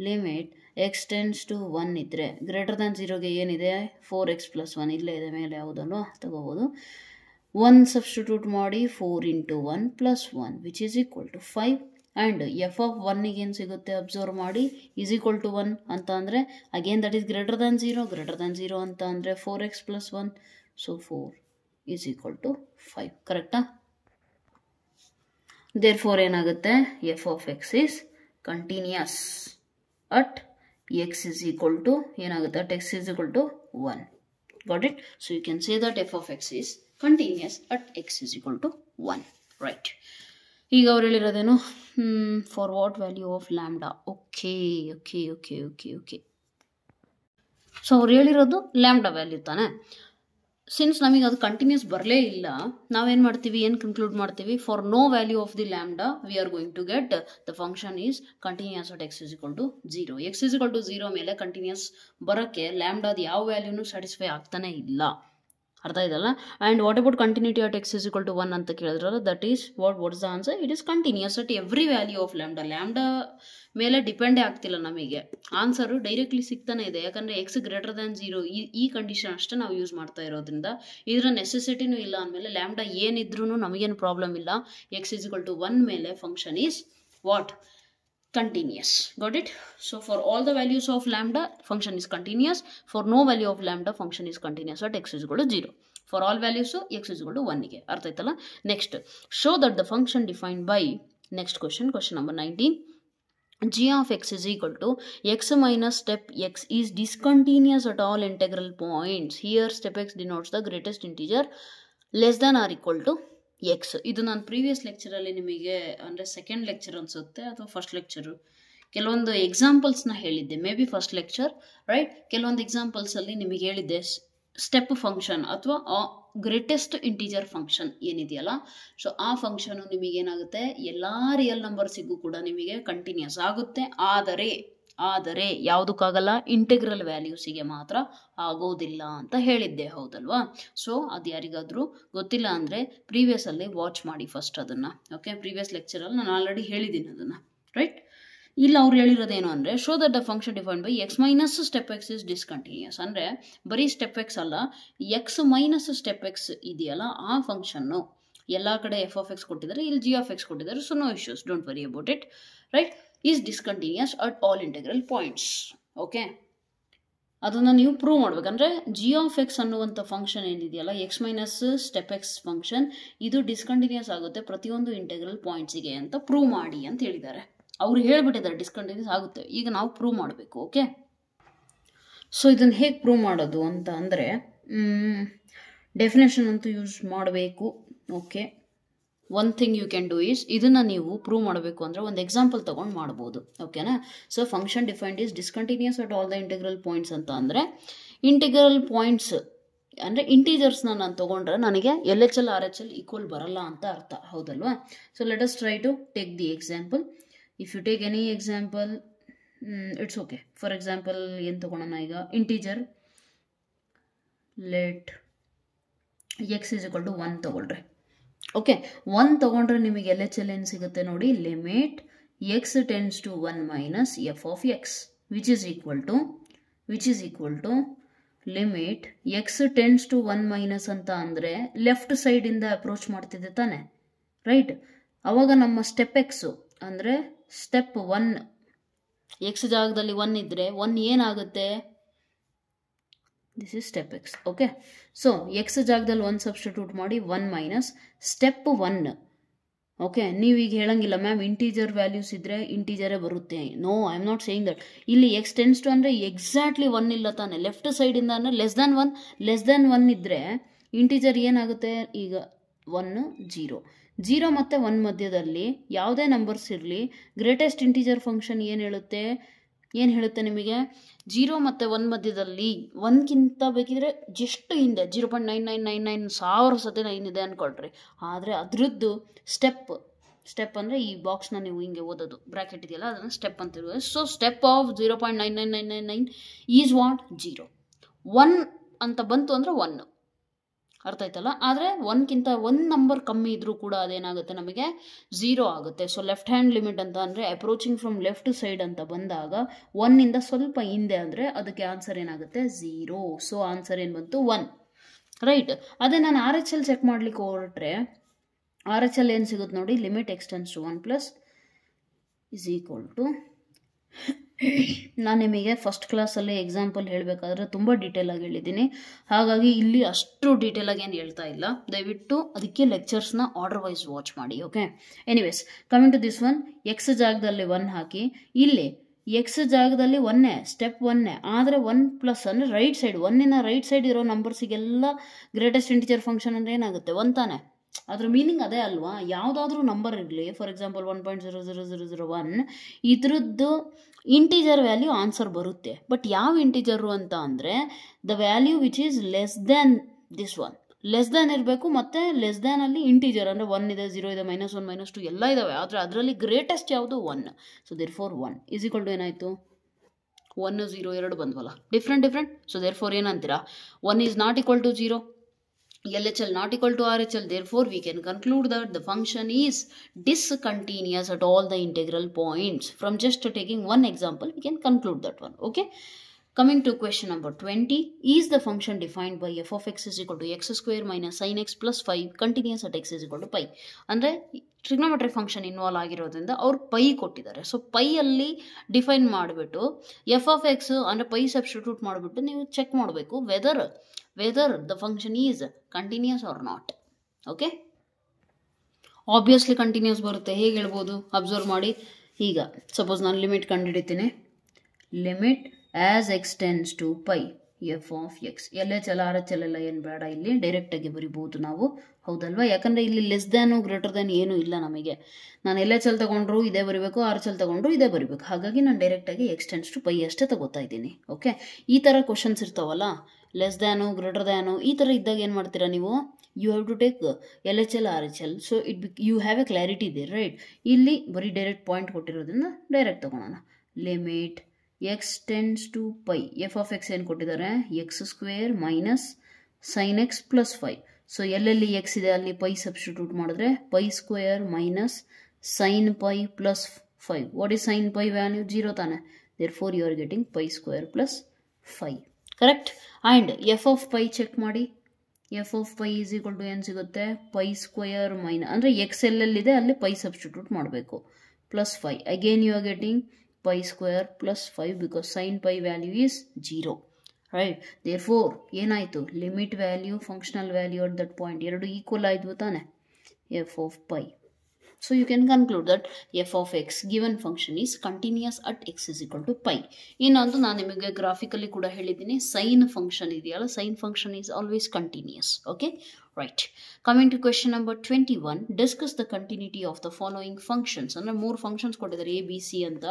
limit X tends to 1 ಇದ್ದರೆ ಗ್ರೇಟರ್ ದ್ಯಾನ್ 0ಗೆ ಏನಿದೆ 4x plus 1 ಇಲ್ಲೇ ಇದೆ ಮೇಲೆ, ಯಾವುದಲ್ವ ತಗೋಬೋದು. 1 ಸಬ್ಸ್ಟಿಟ್ಯೂಟ್ ಮಾಡಿ 4 into 1 plus 1 which is equal to 5. And f of 1ಗೆ ಏನು ಸಿಗುತ್ತೆ ಅಬ್ಸರ್ವ್ ಮಾಡಿ, ಈಸ್ ಈಕ್ವಲ್ ಟು 1 ಅಂತ ಅಂದರೆ again that is greater than 0 ಅಂತ ಅಂದರೆ 4x plus 1, so 4 is equal to 5. ಕರೆಕ್ಟಾ? ದೇರ್ಫೋರ್ ಏನಾಗುತ್ತೆ, f of x is continuous at x is equal to ಏನಾಗುತ್ತೆ, at x is equal to 1. Got it? So you can say that f of x is continuous at x is equal to 1. Right, ಈಗ ಅವ್ರು ಹೇಳಿರೋದೇನು, for what value of lambda. Okay. So ಅವ್ರು ಹೇಳಿರೋದು lambda value ತಾನೆ. Since ನಮಗೆ ಅದು continuous ಬರಲೇ ಇಲ್ಲ, ನಾವೇನು ಮಾಡ್ತೀವಿ, ಏನು ಕನ್ಕ್ಲೂಡ್ ಮಾಡ್ತೀವಿ, for no value of the lambda we are going to get the function is continuous at x is equal to 0. X is equal to 0 ಮೇಲೆ ಕಂಟಿನ್ಯೂಸ್ ಬರೋಕ್ಕೆ ಲ್ಯಾಂಬ್ಡಾದ ಯಾವ ವ್ಯಾಲ್ಯೂನು ಸ್ಯಾಟಿಸ್ಫೈ ಆಗ್ತಾನೆ ಇಲ್ಲ. ಅರ್ಥ ಇದಲ್ಲ. And what about continuity at x is equal to 1 ಅಂತ ಕೇಳಿದ್ರಲ್ಲ, that is what is the answer? It is continuous at every value of lambda. Lambda ಮೇಲೆ ಡಿಪೆಂಡೇ ಆಗ್ತಿಲ್ಲ ನಮಗೆ, ಆನ್ಸರು ಡೈರೆಕ್ಟ್ಲಿ ಸಿಗ್ತಾನೆ ಇದೆ. ಯಾಕಂದರೆ ಎಕ್ಸ್ ಗ್ರೇಟರ್ ದ್ಯಾನ್ 0 ಈ ಕಂಡೀಷನ್ ಅಷ್ಟೇ ನಾವು ಯೂಸ್ ಮಾಡ್ತಾ ಇರೋದ್ರಿಂದ ಇದರ ನೆಸೆಸಿಟಿನೂ ಇಲ್ಲ. ಅಂದಮೇಲೆ ಲ್ಯಾಂಬ್ಡಾ ಏನಿದ್ರೂ ನಮಗೇನು ಪ್ರಾಬ್ಲಮ್ ಇಲ್ಲ. ಎಕ್ಸ್ ಇಸ್ ಈಕ್ವಲ್ ಟು 1 ಮೇಲೆ function is what? Continuous. Got it? So for all the values of lambda, function is continuous. For no value of lambda, function is continuous at x is equal to 0. For all values, x is equal to 1 ಗೆ. ಅರ್ಥ ಆಯ್ತಲ್ಲ? Next, show that the function defined by, next question number 19. g of x is equal to x minus step x is discontinuous at all integral points. Here step x denotes the greatest integer less than or equal to X. ಇದು ನಾನು previous ಲೆಕ್ಚರಲ್ಲಿ ನಿಮಗೆ ಅಂದರೆ second lecture ಅನಿಸುತ್ತೆ ಅಥವಾ first lecture ಕೆಲವೊಂದು ಎಕ್ಸಾಂಪಲ್ಸ್ನ ಹೇಳಿದ್ದೆ, may be first lecture, right. ಕೆಲವೊಂದು ಎಕ್ಸಾಂಪಲ್ಸಲ್ಲಿ ನಿಮಗೆ ಹೇಳಿದ್ದೆ ಸ್ಟೆಪ್ ಫಂಕ್ಷನ್ ಅಥವಾ ಗ್ರೇಟೆಸ್ಟ್ ಇಂಟೀಜರ್ ಫಂಕ್ಷನ್ ಏನಿದೆಯಲ್ಲ, ಸೊ ಆ ಫಂಕ್ಷನು ನಿಮಗೇನಾಗುತ್ತೆ, ಎಲ್ಲ ರಿಯಲ್ ನಂಬರ್ಸಿಗೂ ಕೂಡ ನಿಮಗೆ ಕಂಟಿನ್ಯೂಸ್ ಆಗುತ್ತೆ. ಆದರೆ ಯಾವುದಕ್ಕಾಗಲ್ಲ, ಇಂಟೆಗ್ರಲ್ ವ್ಯಾಲ್ಯೂಸಿಗೆ ಮಾತ್ರ ಆಗೋದಿಲ್ಲ ಅಂತ ಹೇಳಿದ್ದೆ, ಹೌದಲ್ವಾ? ಸೊ ಅದು ಯಾರಿಗಾದರೂ ಗೊತ್ತಿಲ್ಲ ಅಂದರೆ ಪ್ರೀವಿಯಸ್ಸಲ್ಲಿ ವಾಚ್ ಮಾಡಿ ಫಸ್ಟ್ ಅದನ್ನು. ಓಕೆ, ಪ್ರೀವಿಯಸ್ ಲೆಕ್ಚರಲ್ಲಿ ನಾನು ಆಲ್ರೆಡಿ ಹೇಳಿದ್ದೀನಿ ಅದನ್ನು, ರೈಟ್. ಇಲ್ಲಿ ಅವ್ರು ಹೇಳಿರೋದೇನು ಅಂದರೆ, show that the function defined by X minus step X is discontinuous. ಅಂದರೆ ಬರೀ ಸ್ಟೆಪ್ ಎಕ್ಸ್ ಅಲ್ಲ, ಎಕ್ಸ್ ಮೈನಸ್ ಸ್ಟೆಪ್ ಎಕ್ಸ್ ಇದೆಯಲ್ಲ ಆ ಫಂಕ್ಷನ್ನು, ಎಲ್ಲ ಕಡೆ ಎಫ್ ಆಫ್ ಎಕ್ಸ್ ಕೊಟ್ಟಿದ್ದಾರೆ, ಇಲ್ಲಿ ಜಿ ಆಫ್ ಎಕ್ಸ್ ಕೊಟ್ಟಿದ್ದಾರೆ. So no issues, don't worry about it, right. is discontinuous at all integral points. Okay, ಅದನ್ನು ನೀವು ಪ್ರೂವ್ ಮಾಡ್ಬೇಕಂದ್ರೆ ಜಿ ಆಫ್ ಎಕ್ಸ್ ಅನ್ನುವಂಥ ಫಂಕ್ಷನ್ ಏನಿದೆಯಲ್ಲ X minus step X function ಇದು discontinuous ಆಗುತ್ತೆ ಪ್ರತಿಯೊಂದು ಇಂಟೆಗ್ರಲ್ ಪಾಯಿಂಟ್ಸಿಗೆ ಅಂತ ಪ್ರೂವ್ ಮಾಡಿ ಅಂತ ಹೇಳಿದ್ದಾರೆ. ಅವ್ರು ಹೇಳ್ಬಿಟ್ಟಿದ್ದಾರೆ ಡಿಸ್ಕಂಟಿನ್ಯೂಸ್ ಆಗುತ್ತೆ, ಈಗ ನಾವು ಪ್ರೂವ್ ಮಾಡಬೇಕು. ಓಕೆ, ಸೊ ಇದನ್ನು ಹೇಗೆ ಪ್ರೂವ್ ಮಾಡೋದು ಅಂತ ಅಂದರೆ ಡೆಫಿನೇಷನ್ ಅಂತೂ ಯೂಸ್ ಮಾಡಬೇಕು. Okay, one thing you can do is ಇದನ್ನು ನೀವು ಪ್ರೂವ್ ಮಾಡಬೇಕು ಅಂದರೆ ಒಂದು ಎಕ್ಸಾಂಪಲ್ ತೊಗೊಂಡು ಮಾಡ್ಬೋದು. ಓಕೆನಾ? So function defined is discontinuous at all the integral points ಅಂತ ಅಂದರೆ ಇಂಟಿಗ್ರಲ್ ಪಾಯಿಂಟ್ಸ್ ಅಂದರೆ ಇಂಟೀಜರ್ಸ್ನ ನಾನು ತೊಗೊಂಡ್ರೆ ನನಗೆ LHL RHL ಈಕ್ವಲ್ ಬರಲ್ಲ ಅಂತ ಅರ್ಥ, ಹೌದಲ್ವಾ? So let us try to take the example. If you take any example it's okay. For example ಏನು ತೊಗೊಳೋಣ ಈಗ, integer let x is equal to 1 ತೊಗೊಳ್ರಿ. ಓಕೆ, 1 ತೊಗೊಂಡ್ರೆ ನಿಮಗೆ LHL ಏನು ಸಿಗುತ್ತೆ ನೋಡಿ, limit X tends to 1 minus f of x which is equal to limit X tends to 1 minus ಅಂತ ಅಂದರೆ ಲೆಫ್ಟ್ ಸೈಡಿಂದ ಅಪ್ರೋಚ್ ಮಾಡ್ತಿದ್ದೆ ತಾನೆ, ರೈಟ್? ಅವಾಗ ನಮ್ಮ ಸ್ಟೆಪ್ ಎಕ್ಸು ಅಂದರೆ ಸ್ಟೆಪ್ 1 ಎಕ್ಸ್ ಜಾಗದಲ್ಲಿ 1 ಇದ್ದರೆ 1 ಏನಾಗುತ್ತೆ, this is step X. Okay, so X ಜಾಗದಲ್ಲಿ 1 ಸಬ್ಸ್ಟಿಟ್ಯೂಟ್ ಮಾಡಿ 1 ಮೈನಸ್ ಸ್ಟೆಪ್ 1. ಓಕೆ, ನೀವೀಗ ಹೇಳಂಗಿಲ್ಲ ಮ್ಯಾಮ್ ಇಂಟೀಜರ್ ವ್ಯಾಲ್ಯೂಸ್ ಇದ್ದರೆ ಇಂಟೀಜರೇ ಬರುತ್ತೆ. No, I am not saying that. ಇಲ್ಲಿ ಎಕ್ಸ್ ಟೆನ್ಸ್ ಟು ಅಂದರೆ ಎಕ್ಸಾಕ್ಟ್ಲಿ 1 ಇಲ್ಲ ತಾನೆ, ಲೆಫ್ಟ್ ಸೈಡಿಂದ ಅಂದರೆ ಲೆಸ್ ದ್ಯಾನ್ 1 ಇದ್ದರೆ ಇಂಟೀಜರ್ ಏನಾಗುತ್ತೆ, ಈಗ 1 0 ಮತ್ತು 1 ಮಧ್ಯದಲ್ಲಿ ಯಾವುದೇ ನಂಬರ್ಸ್ ಇರಲಿ ಗ್ರೇಟೆಸ್ಟ್ ಇಂಟೀಜರ್ ಫಂಕ್ಷನ್ ಏನು ಹೇಳುತ್ತೆ ನಿಮಗೆ, 0 ಮತ್ತು 1 ಮಧ್ಯದಲ್ಲಿ 1ಗಿಂತ ಬೇಕಿದ್ರೆ ಜಸ್ಟ್ ಹಿಂದೆ 0.9999 ಸಾವಿರ ಸತಿ 9 ಇದೆ ಅಂದ್ಕೊಳ್ರಿ. ಆದರೆ ಅದರದ್ದು ಸ್ಟೆಪ್ ಅಂದರೆ ಈ ಬಾಕ್ಸ್ನ ನೀವು ಹಿಂಗೆ ಓದೋದು ಬ್ರ್ಯಾಕೆಟ್ ಇದೆಯಲ್ಲ ಅದನ್ನು ಸ್ಟೆಪ್ ಅಂತ ಇರೋದು. So step of 0.99999 is what 0. 1 ಅಂತ ಬಂತು ಅಂದರೆ 1, ಅರ್ಥ ಆಯ್ತಲ್ಲ? ಆದರೆ 1ಗಿಂತ 1 ನಂಬರ್ ಕಮ್ಮಿ ಇದ್ರೂ ಕೂಡ ಅದೇನಾಗುತ್ತೆ ನಮಗೆ 0 ಆಗುತ್ತೆ. ಸೊ ಲೆಫ್ಟ್ ಹ್ಯಾಂಡ್ ಲಿಮಿಟ್ ಅಂತ ಅಂದರೆ ಅಪ್ರೋಚಿಂಗ್ ಫ್ರಮ್ ಲೆಫ್ಟ್ ಸೈಡ್ ಅಂತ ಬಂದಾಗ 1ಇಂದ ಸ್ವಲ್ಪ ಹಿಂದೆ ಅಂದರೆ ಅದಕ್ಕೆ ಆನ್ಸರ್ ಏನಾಗುತ್ತೆ 0. ಸೊ ಆನ್ಸರ್ ಏನು ಬಂತು 1, ರೈಟ್? ಅದೇ ನಾನು RHL ಚೆಕ್ ಮಾಡ್ಲಿಕ್ಕೆ ಹೊರಟ್ರೆ RHL ಏನು ಸಿಗುತ್ತೆ ನೋಡಿ, limit X tends to 1 plus is equal to, ನಾನು ನಿಮಗೆ ಫಸ್ಟ್ ಕ್ಲಾಸಲ್ಲಿ ಎಕ್ಸಾಂಪಲ್ ಹೇಳಬೇಕಾದ್ರೆ ತುಂಬ ಡೀಟೇಲಾಗಿ ಹೇಳಿದ್ದೀನಿ, ಹಾಗಾಗಿ ಇಲ್ಲಿ ಅಷ್ಟು ಡೀಟೇಲಾಗಿ ಏನು ಹೇಳ್ತಾ ಇಲ್ಲ. ದಯವಿಟ್ಟು ಅದಕ್ಕೆ ಲೆಕ್ಚರ್ಸ್ನ ಆರ್ಡರ್ ವೈಸ್ ವಾಚ್ ಮಾಡಿ. Okay, anyways coming to this one, x ಜಾಗದಲ್ಲಿ 1 ಹಾಕಿ, ಇಲ್ಲಿ ಎಕ್ಸ್ ಜಾಗದಲ್ಲಿ 1 ಸ್ಟೆಪ್ 1 ಆದರೆ 1 ಪ್ಲಸ್ ಅಂದರೆ ರೈಟ್ ಸೈಡ್ 1 ರೈಟ್ ಸೈಡ್ ಇರೋ ನಂಬರ್ಸಿಗೆಲ್ಲ ಗ್ರೇಟೆಸ್ಟ್ ಇಂಟಿಜರ್ ಫಂಕ್ಷನ್ ಅಂದರೆ ಏನಾಗುತ್ತೆ 1 ತಾನೆ. ಅದ್ರ ಮೀನಿಂಗ್ ಅದೇ ಅಲ್ವಾ? ಯಾವುದಾದ್ರೂ ನಂಬರ್ ಇರಲಿ, ಫಾರ್ ಎಕ್ಸಾಂಪಲ್ 1.00001 ಇದ್ರದ್ದು ಇಂಟೀಜರ್ ವ್ಯಾಲ್ಯೂ ಆನ್ಸರ್ ಬರುತ್ತೆ. ಬಟ್ ಯಾವ ಇಂಟೀಜರು ಅಂತ ಅಂದರೆ the value which is less than this one. Less than ಇರಬೇಕು, ಮತ್ತು ಲೆಸ್ ದ್ಯಾನ್ ಅಲ್ಲಿ ಇಂಟೀಜರ್ ಅಂದರೆ 1 ಇದೆ, 0 ಇದೆ, -1 -2 ಎಲ್ಲ ಇದಾವೆ. ಆದರೆ ಅದರಲ್ಲಿ ಗ್ರೇಟೆಸ್ಟ್ ಯಾವುದು 1. So therefore 1 is equal to ಏನಾಯಿತು 1 0 2 ಬಂದ್ವಲ್ಲ, ಡಿಫ್ರೆಂಟ್. ಸೊ ದೇರ್ಫೋರ್ ಏನಂತೀರಾ 1 is not equal to 0, LHL not equal to RHL. Therefore, we can conclude that the function is discontinuous at all the integral points. From just taking one example, we can conclude that one. Okay. Coming to question number 20, is the function defined by f of x is equal to x square minus sin x plus 5 continuous at x is equal to pi? ಅಂದರೆ trigonometry function involve ಆಗಿರೋದ್ರಿಂದ ಅವ್ರು pi ಕೊಟ್ಟಿದ್ದಾರೆ. So ಪೈಯಲ್ಲಿ define ಮಾಡಿಬಿಟ್ಟು F of x ಅಂದರೆ pi substitute ಮಾಡಿಬಿಟ್ಟು ನೀವು check ಮಾಡಬೇಕು whether the function is continuous or not. Okay, obviously continuous ಬರುತ್ತೆ. ಹೇಗೆ ಹೇಳ್ಬೋದು ಅಬ್ಸರ್ವ್ ಮಾಡಿ. ಈಗ ಸಪೋಸ್ ನಾನು ಲಿಮಿಟ್ ಕಂಡುಹಿಡಿತೀನಿ, limit as x tends to pi f of x. LHL RHL ಎಲ್ಲ ಏನು ಬೇಡ, ಇಲ್ಲಿ ಡೈರೆಕ್ಟಾಗಿ ಬರಿಬೋದು ನಾವು, ಹೌದಲ್ವಾ? ಯಾಕಂದರೆ ಇಲ್ಲಿ ಲೆಸ್ ದ್ಯಾನು ಗ್ರೇಟರ್ ದ್ಯಾನ್ ಏನೂ ಇಲ್ಲ ನಮಗೆ. ನಾನು LHL ತಗೊಂಡ್ರು ಇದೇ ಬರಿಬೇಕು, RHL ತಗೊಂಡ್ರು ಇದೇ ಬರಿಬೇಕು. ಹಾಗಾಗಿ ನಾನು ಡೈರೆಕ್ಟಾಗಿ ಎಕ್ಸ್ ಟೆನ್ಸ್ ಟು ಪೈ ಅಷ್ಟೇ ತಗೋತಾ ಇದ್ದೀನಿ. ಓಕೆ, ಈ ಥರ ಕ್ವಶನ್ಸ್ ಇರ್ತಾವಲ್ಲ, ಲೆಸ್ ದ್ಯಾನು ಗ್ರೇಟರ್ ದ್ಯಾನು ಈ ಥರ ಇದ್ದಾಗ ಏನು ಮಾಡ್ತೀರಾ ನೀವು, you have to take LHL RHL. So you have a clarity there, right? ಇಲ್ಲಿ ಬರೀ ಡೈರೆಕ್ಟ್ ಪಾಯಿಂಟ್ ಕೊಟ್ಟಿರೋದ್ರಿಂದ ಡೈರೆಕ್ಟ್ ತೊಗೊಳೋಣ. Limit X tends to pi f of x ಏನು ಕೊಟ್ಟಿದ್ದಾರೆ, x square minus sine x plus 5. ಸೊ ಎಲ್ಲೆಲ್ಲಿ ಎಕ್ಸ್ ಇದೆ ಅಲ್ಲಿ ಪೈ ಸಬ್ಸ್ಟಿಟ್ಯೂಟ್ ಮಾಡಿದ್ರೆ pi square minus sine pi plus 5. What is sine pi value 0 ತಾನೆ. Therefore you are getting pi square plus 5, correct? And f of pi check ಮಾಡಿ. F of pi is equal to ಏನು ಸಿಗುತ್ತೆ, pi square minus ಅಂದರೆ x ಎಲ್ಲೆಲ್ಲಿದೆ ಅಲ್ಲಿ pi substitute ಮಾಡಬೇಕು, plus 5. Again you are getting pi square plus 5 because sine pi value is 0. Right. Therefore ಏನಾಯಿತು, limit value functional value at that point ಎರಡು equal ಆಯಿತು ತಾನೆ, f of pi. So you can conclude that f of x given function is continuous at x is equal to pi. ಇನ್ನೊಂದು ನಾನು ನಿಮಗೆ graphically ಕೂಡ ಹೇಳಿದ್ದೀನಿ, sine function ಇದೆಯಲ್ಲ, sine function is always continuous. Okay, right. Coming to question number 21, discuss the continuity of the following functions. ಅಂದರೆ 3 functions ಕೊಟ್ಟಿದ್ದಾರೆ A B C ಅಂತ.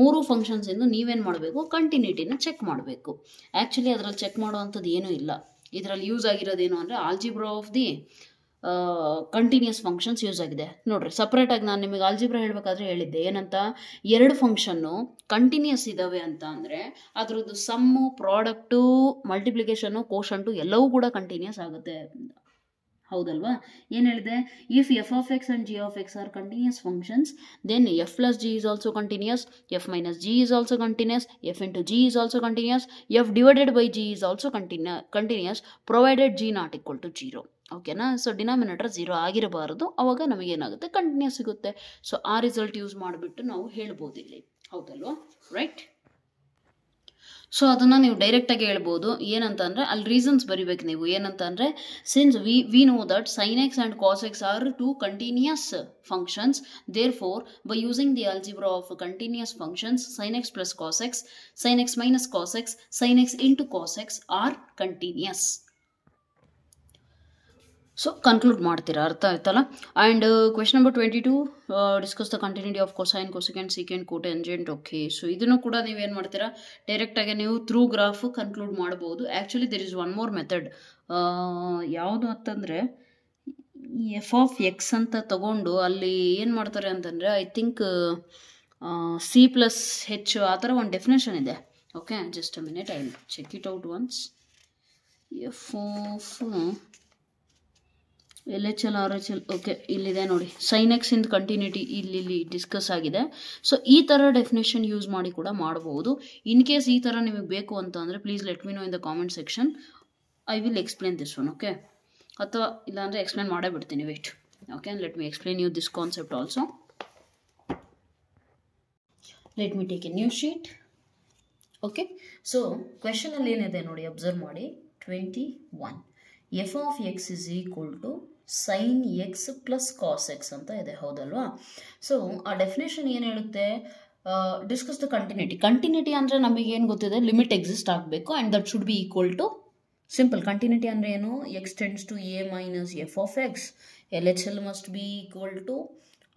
3 functions ಇಂದ ನೀವೇನು ಮಾಡಬೇಕು, ಕಂಟಿನ್ಯೂಟಿನ ಚೆಕ್ ಮಾಡಬೇಕು. ಆ್ಯಕ್ಚುಲಿ ಅದರಲ್ಲಿ ಚೆಕ್ ಮಾಡುವಂಥದ್ದು ಏನೂ ಇಲ್ಲ. ಇದರಲ್ಲಿ ಯೂಸ್ ಆಗಿರೋದೇನು ಅಂದರೆ algebra of the continuous functions use ಆಗಿದೆ. ನೋಡ್ರಿ, ಸಪ್ರೇಟಾಗಿ ನಾನು ನಿಮಗೆ ಆಲ್ಜಿಬ್ರಾ ಹೇಳಬೇಕಾದ್ರೆ ಹೇಳಿದ್ದೆ ಏನಂತ, 2 ಫಂಕ್ಷನ್ನು ಕಂಟಿನ್ಯೂಸ್ ಇದ್ದಾವೆ ಅಂತ ಅಂದರೆ ಅದರದ್ದು ಸಮ್ಮು, ಪ್ರಾಡಕ್ಟು, ಮಲ್ಟಿಪ್ಲಿಕೇಶನ್ನು, ಕೋಶಂಟು ಎಲ್ಲವೂ ಕೂಡ ಕಂಟಿನ್ಯೂಸ್ ಆಗುತ್ತೆ. ಹೌದಲ್ವಾ? ಏನು ಹೇಳಿದೆ, if f of x and g of x are continuous functions then f plus g is also continuous, f minus g is also continuous, f into g is also continuous, f divided by g is also continuous provided g not equal to 0. ಓಕೆನಾ? So denominator 0 ಆಗಿರಬಾರದು, ಅವಾಗ ನಮಗೇನಾಗುತ್ತೆ, continuous ಸಿಗುತ್ತೆ. So ಆ result use ಮಾಡಿಬಿಟ್ಟು ನಾವು ಹೇಳ್ಬೋದು ಇಲ್ಲಿ. ಹೌದಲ್ವಾ? ರೈಟ್. ಸೊ ಅದನ್ನು ನೀವು ಡೈರೆಕ್ಟಾಗಿ ಹೇಳ್ಬೋದು. ಏನಂತ ಅಂದರೆ ಅಲ್ಲಿ ರೀಸನ್ಸ್ ಬರಿಬೇಕು ನೀವು. ಏನಂತ ಅಂದರೆ, since we know that sine x and cos x are 2 continuous functions, therefore by using the algebra of continuous functions sine x plus cos x, sine x minus cos x, sine x into cos x are continuous. So conclude ಮಾಡ್ತೀರಾ, ಅರ್ಥ ಆಯ್ತಲ್ಲ? And question number 22, discuss the continuity of cosine, cosecant, secant, cotangent. Okay, so ಇದನ್ನು ಕೂಡ ನೀವೇನು ಮಾಡ್ತೀರಾ, ಡೈರೆಕ್ಟಾಗಿ ನೀವು through graph conclude ಮಾಡ್ಬೋದು. Actually there is one more method. ಯಾವುದು ಅಂತಂದರೆ, ಎಫ್ ಆಫ್ ಎಕ್ಸ್ ಅಂತ ತಗೊಂಡು ಅಲ್ಲಿ ಏನು ಮಾಡ್ತಾರೆ ಅಂತಂದರೆ, I think c plus h ಆ ಥರ ಒಂದು ಡೆಫಿನೇಷನ್ ಇದೆ. Okay, just a minute, I will check it out once. F of L H L R H L. Okay, ಇಲ್ಲಿದೆ ನೋಡಿ, ಸೈನ್ ಎಕ್ಸ್ ಇಂದ ಕಂಟಿನ್ಯೂಟಿ ಇಲ್ಲಿ ಡಿಸ್ಕಸ್ ಆಗಿದೆ. ಸೊ ಈ ಥರ ಡೆಫಿನೇಷನ್ ಯೂಸ್ ಮಾಡಿ ಕೂಡ ಮಾಡ್ಬೋದು. ಇನ್ ಕೇಸ್ ಈ ಥರ ನಿಮಗೆ ಬೇಕು ಅಂತ ಅಂದರೆ please let me know in the comment section. I will explain this one. Okay, ಅಥವಾ ಇಲ್ಲಾಂದರೆ ಎಕ್ಸ್ಪ್ಲೇನ್ ಮಾಡೇ ಬಿಡ್ತೀನಿ. Wait, okay, let me explain you this concept also. Let me take a new sheet. Okay, so ಕ್ವೆಶನಲ್ಲಿ ಏನಿದೆ ನೋಡಿ, observe ಮಾಡಿ. 21, f of x is equal to sine x plus cos x ಅಂತ ಇದೆ. ಹೌದಲ್ವಾ? ಸೊ ಆ ಡೆಫಿನೇಷನ್ ಏನು ಹೇಳುತ್ತೆ, ಡಿಸ್ಕಸ್ ದ ಕಂಟಿನ್ಯೂಟಿ. ಕಂಟಿನ್ಯೂಟಿ ಅಂದರೆ ನಮಗೆ ಏನು ಗೊತ್ತಿದೆ, ಲಿಮಿಟ್ ಎಕ್ಸಿಸ್ಟ್ ಆಗಬೇಕು and that should be equal to, simple. Continuity ಅಂದರೆ ಏನು, x tends to a minus f of x, L H L must be equal to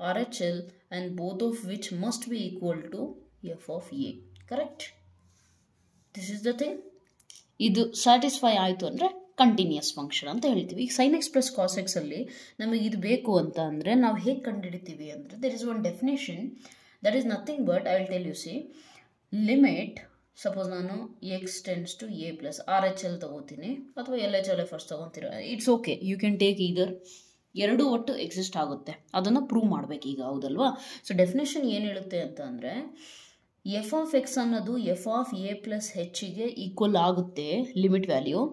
R H L and both of which must be equal to f of a. Correct? This is the thing. ಇದು satisfy ಆಯಿತು ಅಂದರೆ continuous function ಅಂತ ಹೇಳ್ತೀವಿ. ಈಗ sine x plus cos x ಅಲ್ಲಿ ನಮಗೆ ಇದು ಬೇಕು ಅಂತ ಅಂದರೆ ನಾವು ಹೇಗೆ ಕಂಡುಹಿಡಿತೀವಿ ಅಂದರೆ, there is one definition that is nothing but, I will tell you. See, limit, suppose ನಾನು x tends to a plus R H L ತೊಗೋತೀನಿ ಅಥವಾ ಎಲ್ ಎಚ್ ಎಲ್ ಫಸ್ಟ್ ತೊಗೊತೀರ, it's okay, you can take either. ಎರಡು ಒಟ್ಟು exist ಆಗುತ್ತೆ, ಅದನ್ನು prove ಮಾಡಬೇಕೀಗ. ಹೌದಲ್ವಾ? So definition ಏನು ಹೇಳುತ್ತೆ ಅಂತ ಅಂದರೆ, ಎಫ್ ಆಫ್ ಎಕ್ಸ್ ಅನ್ನೋದು ಎಫ್ ಆಫ್ ಎ ಪ್ಲಸ್ ಹೆಚ್ಗೆ ಈಕ್ವಲ್ ಆಗುತ್ತೆ ಲಿಮಿಟ್ ವ್ಯಾಲ್ಯೂ.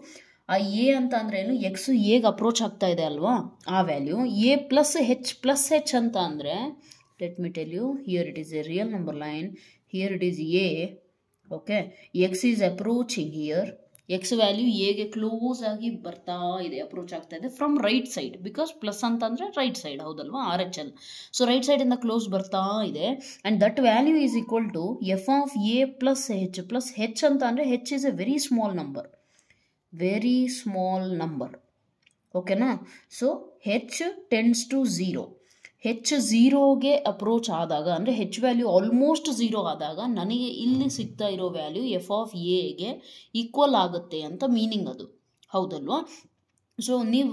ಆ ಎ ಅಂತ ಅಂದ್ರೆ ಏನು, ಎಕ್ಸು ಎಗೆ ಅಪ್ರೋಚ್ ಆಗ್ತಾ ಇದೆ ಅಲ್ವಾ, ಆ ವ್ಯಾಲ್ಯೂ. ಎ ಪ್ಲಸ್ ಹೆಚ್ ಅಂತ ಅಂದರೆ, let me tell you, here it is a real number line, here it is a. Okay, x is approaching here, x value ಎಗೆ ಕ್ಲೋಸ್ ಆಗಿ ಬರ್ತಾ ಇದೆ, ಅಪ್ರೋಚ್ ಆಗ್ತಾ ಇದೆ from right side, because plus ಅಂತಂದರೆ right side. ಹೌದಲ್ವಾ? R H L. So right ಸೈಡಿಂದ close ಬರ್ತಾ ಇದೆ and that value is equal to f of a plus h ಅಂತ ಅಂದರೆ, h is a very small number, very small number. ಓಕೆನಾ? So h tends to 0. H 0ಗೆ approach ಆದಾಗ ಅಂದರೆ ಹೆಚ್ value almost 0 ಆದಾಗ ನನಗೆ ಇಲ್ಲಿ ಸಿಗ್ತಾ ಇರೋ ವ್ಯಾಲ್ಯೂ ಎಫ್ ಆಫ್ ಎಗೆ ಈಕ್ವಲ್ ಆಗುತ್ತೆ ಅಂತ ಮೀನಿಂಗ್ ಅದು. ಹೌದಲ್ವಾ? ಸೊ ನೀವು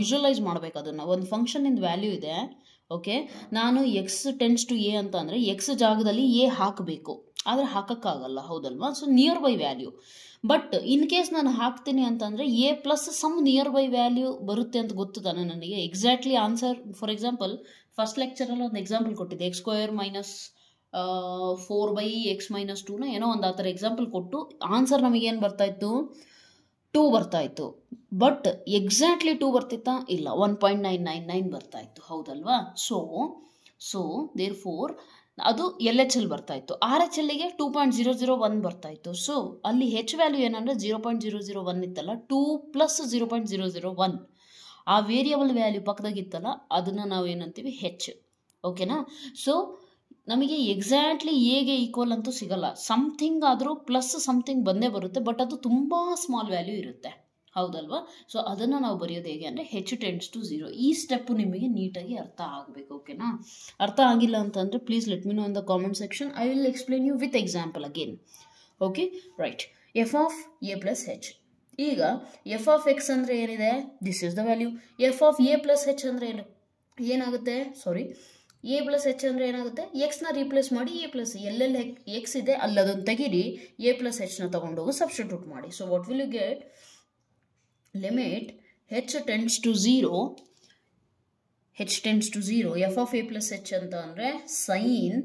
ವಿಜುವಲೈಸ್ ಮಾಡಬೇಕು ಅದನ್ನು. ಒಂದು ಫಂಕ್ಷನಿಂದ ವ್ಯಾಲ್ಯೂ ಇದೆ. ಓಕೆ, ನಾನು ಎಕ್ಸ್ ಟೆಂಡ್ಸ್ ಟು ಎ ಅಂತ ಅಂದರೆ ಎಕ್ಸ್ ಜಾಗದಲ್ಲಿ ಎ ಹಾಕಬೇಕು, ಆದರೆ ಹಾಕೋಕ್ಕಾಗಲ್ಲ. ಹೌದಲ್ವಾ? So nearby value. But in case ನಾನು ಹಾಕ್ತೀನಿ ಅಂತಂದರೆ a plus some nearby value ಬರುತ್ತೆ ಅಂತ ಗೊತ್ತು ತಾನೆ ನನಗೆ. Exactly answer, for example first ಲೆಕ್ಚರಲ್ಲಿ ಒಂದು ಎಕ್ಸಾಂಪಲ್ ಕೊಟ್ಟಿದ್ದೆ, X square minus 4/x minus 2 ಏನೋ ಒಂದು ಆ ಥರ ಎಕ್ಸಾಂಪಲ್ ಕೊಟ್ಟು ಆನ್ಸರ್ ನಮಗೇನು ಬರ್ತಾಯಿತ್ತು, 2 ಬರ್ತಾಯಿತ್ತು. But exactly 2 ಬರ್ತಿತ್ತಾ? ಇಲ್ಲ, 1.999 ಬರ್ತಾಯಿತ್ತು. ಹೌದಲ್ವಾ? ಸೊ ದೇರ್ ಫೋರ್ ಅದು LHL ಬರ್ತಾ ಇತ್ತು. RHLಗೆ 2.001 ಬರ್ತಾ ಇತ್ತು. ಸೊ ಅಲ್ಲಿ ಹೆಚ್ ವ್ಯಾಲ್ಯೂ ಏನಂದರೆ 0.001 ಇತ್ತಲ್ಲ, 2 ಪ್ಲಸ್ 0.001 ಆ ವೇರಿಯಬಲ್ ವ್ಯಾಲ್ಯೂ ಪಕ್ಕದಾಗಿತ್ತಲ್ಲ, ಅದನ್ನು ನಾವು ಏನಂತೀವಿ ಹೆಚ್. ಓಕೆನಾ? ಸೊ ನಮಗೆ ಎಕ್ಸಾಕ್ಟ್ಲಿ ಎಗೆ ಈಕ್ವಲ್ ಅಂತೂ ಸಿಗಲ್ಲ, ಸಮಥಿಂಗ್ ಆದರೂ ಪ್ಲಸ್ ಸಮಥಿಂಗ್ ಬಂದೇ ಬರುತ್ತೆ, ಬಟ್ ಅದು ತುಂಬ ಸ್ಮಾಲ್ ವ್ಯಾಲ್ಯೂ ಇರುತ್ತೆ, ಹೌದಲ್ವಾ? ಸೊ ಅದನ್ನು ನಾವು ಬರೆಯೋದು ಹೇಗೆ ಅಂದರೆ ಹೆಚ್ ಟೆಂಡ್ಸ್ ಟು 0. ಈ ಸ್ಟೆಪ್ಪು ನಿಮಗೆ ನೀಟಾಗಿ ಅರ್ಥ ಆಗಬೇಕು. ಓಕೆನಾ? ಅರ್ಥ ಆಗಿಲ್ಲ ಅಂತಂದರೆ please let me know in the comment section. I will explain you with example again. Okay, right. F of a plus h. ಈಗ ಎಫ್ ಆಫ್ ಎಕ್ಸ್ ಅಂದರೆ ಏನಿದೆ? This is the value. F of a plus h ಅಂದರೆ ಏನಾಗುತ್ತೆ? ಸಾರಿ, A plus h ಅಂದರೆ ಏನಾಗುತ್ತೆ? ಎಕ್ಸ್ನ replace ಮಾಡಿ A plus, ಎಲ್ಲೆಲ್ಲಿ ಎಕ್ಸ್ ಇದೆ ಅಲ್ಲಿ ಅದನ್ನು ತೆಗೀರಿ, ಎ ಪ್ಲಸ್ ಹೆಚ್ನ ತೊಗೊಂಡೋಗಿ ಸಬ್ಸ್ಟಿಟ್ಯೂಟ್ ಮಾಡಿ. So what will you get? Limit h tends to 0, h tends to 0, F of a plus h ಅಂತ ಅಂದರೆ ಸೈನ್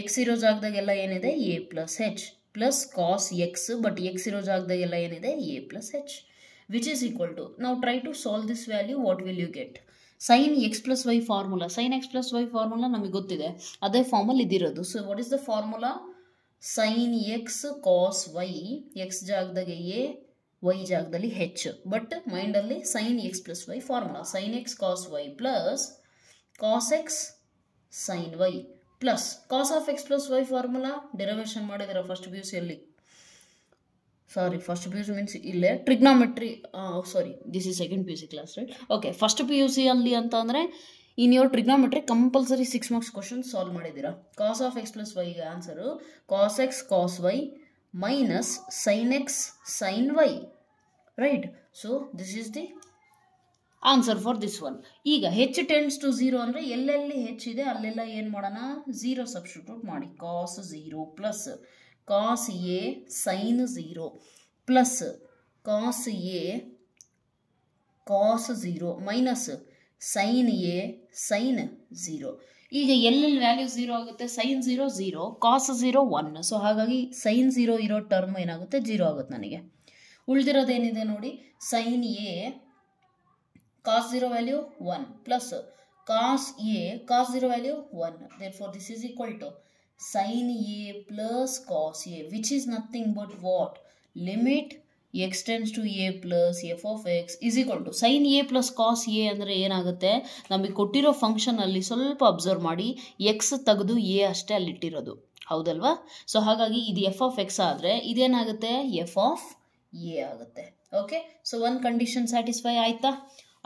ಎಕ್ಸ್ ಇರೋ ಜಾಗದಾಗೆಲ್ಲ ಏನಿದೆ? A plus h plus cos x, but x ಇರೋ ಜಾಗದಾಗೆಲ್ಲ ಏನಿದೆ? A plus h, which is equal to, ನಾವು try to solve this value. What will you get? Sine x plus y formula, sine x plus y formula ನಮಗೆ ಗೊತ್ತಿದೆ, ಅದೇ ಫಾರ್ಮಲ್ಲಿ ಇದಿರೋದು. So what is the formula? Sine x cos y, x ಜಾಗದಾಗೆ a, y ಜಾಗದಲ್ಲಿ h, but ಮೈಂಡಲ್ಲಿ sine x plus y formula. Sine x cos y plus cos x sine y plus cos of x plus y formula derivation ಮಾಡಿದ್ದೀರಾ first P U ಸಿಯಲ್ಲಿ. Sorry, first P U C means ಇಲ್ಲೇ trigonometry, sorry this is second P U C class, right? Okay, first P U ಸಿಯಲ್ಲಿ ಅಂತ ಅಂದರೆ in your trigonometry compulsory 6 marks question solve ಮಾಡಿದ್ದೀರಾ. Cos of x plus ವೈಗೆ answer cos x cos y minus sine x sine y, right? So this is the answer for this one. ಈಗ h tends to 0 ಅಂದರೆ ಎಲ್ಲೆಲ್ಲಿ ಹೆಚ್ ಇದೆ ಅಲ್ಲೆಲ್ಲ ಏನು ಮಾಡೋಣ? 0 substitute ಮಾಡಿ. Cos 0 plus cos a sine 0 plus cos a cos 0 minus sine a sine 0. ಈಗ ಎಲ್ಲೆಲ್ಲಿ ವ್ಯಾಲ್ಯೂ 0 ಆಗುತ್ತೆ? Sine 0 0, cos 0 1. ಸೊ ಹಾಗಾಗಿ ಸೈನ್ 0 ಇರೋ ಟರ್ಮ್ ಏನಾಗುತ್ತೆ? 0 ಆಗುತ್ತೆ ನನಗೆ. ಉಳಿದಿರೋದೇನಿದೆ ನೋಡಿ, sine a cos 0 value 1 plus cos a cos 0 value 1. Therefore this is equal to sine a plus cos a, which is nothing but what? Limit x tends to a plus f of x is equal to sine a plus cos a ಅಂದರೆ ಏನಾಗುತ್ತೆ? ನಮಗೆ ಕೊಟ್ಟಿರೋ ಫಂಕ್ಷನಲ್ಲಿ ಸ್ವಲ್ಪ observe ಮಾಡಿ, X ತೆಗೆದು A ಅಷ್ಟೇ ಅಲ್ಲಿಟ್ಟಿರೋದು, ಹೌದಲ್ವಾ? So ಹಾಗಾಗಿ ಇದು ಎಫ್ ಆಫ್ ಎಕ್ಸ್ ಆದರೆ ಇದೇನಾಗುತ್ತೆ? ಎಫ್ ಆಫ್ ಎ ಆಗುತ್ತೆ. ಓಕೆ, ಸೊ ಒಂದು ಕಂಡೀಷನ್ ಸ್ಯಾಟಿಸ್ಫೈ ಆಯಿತಾ?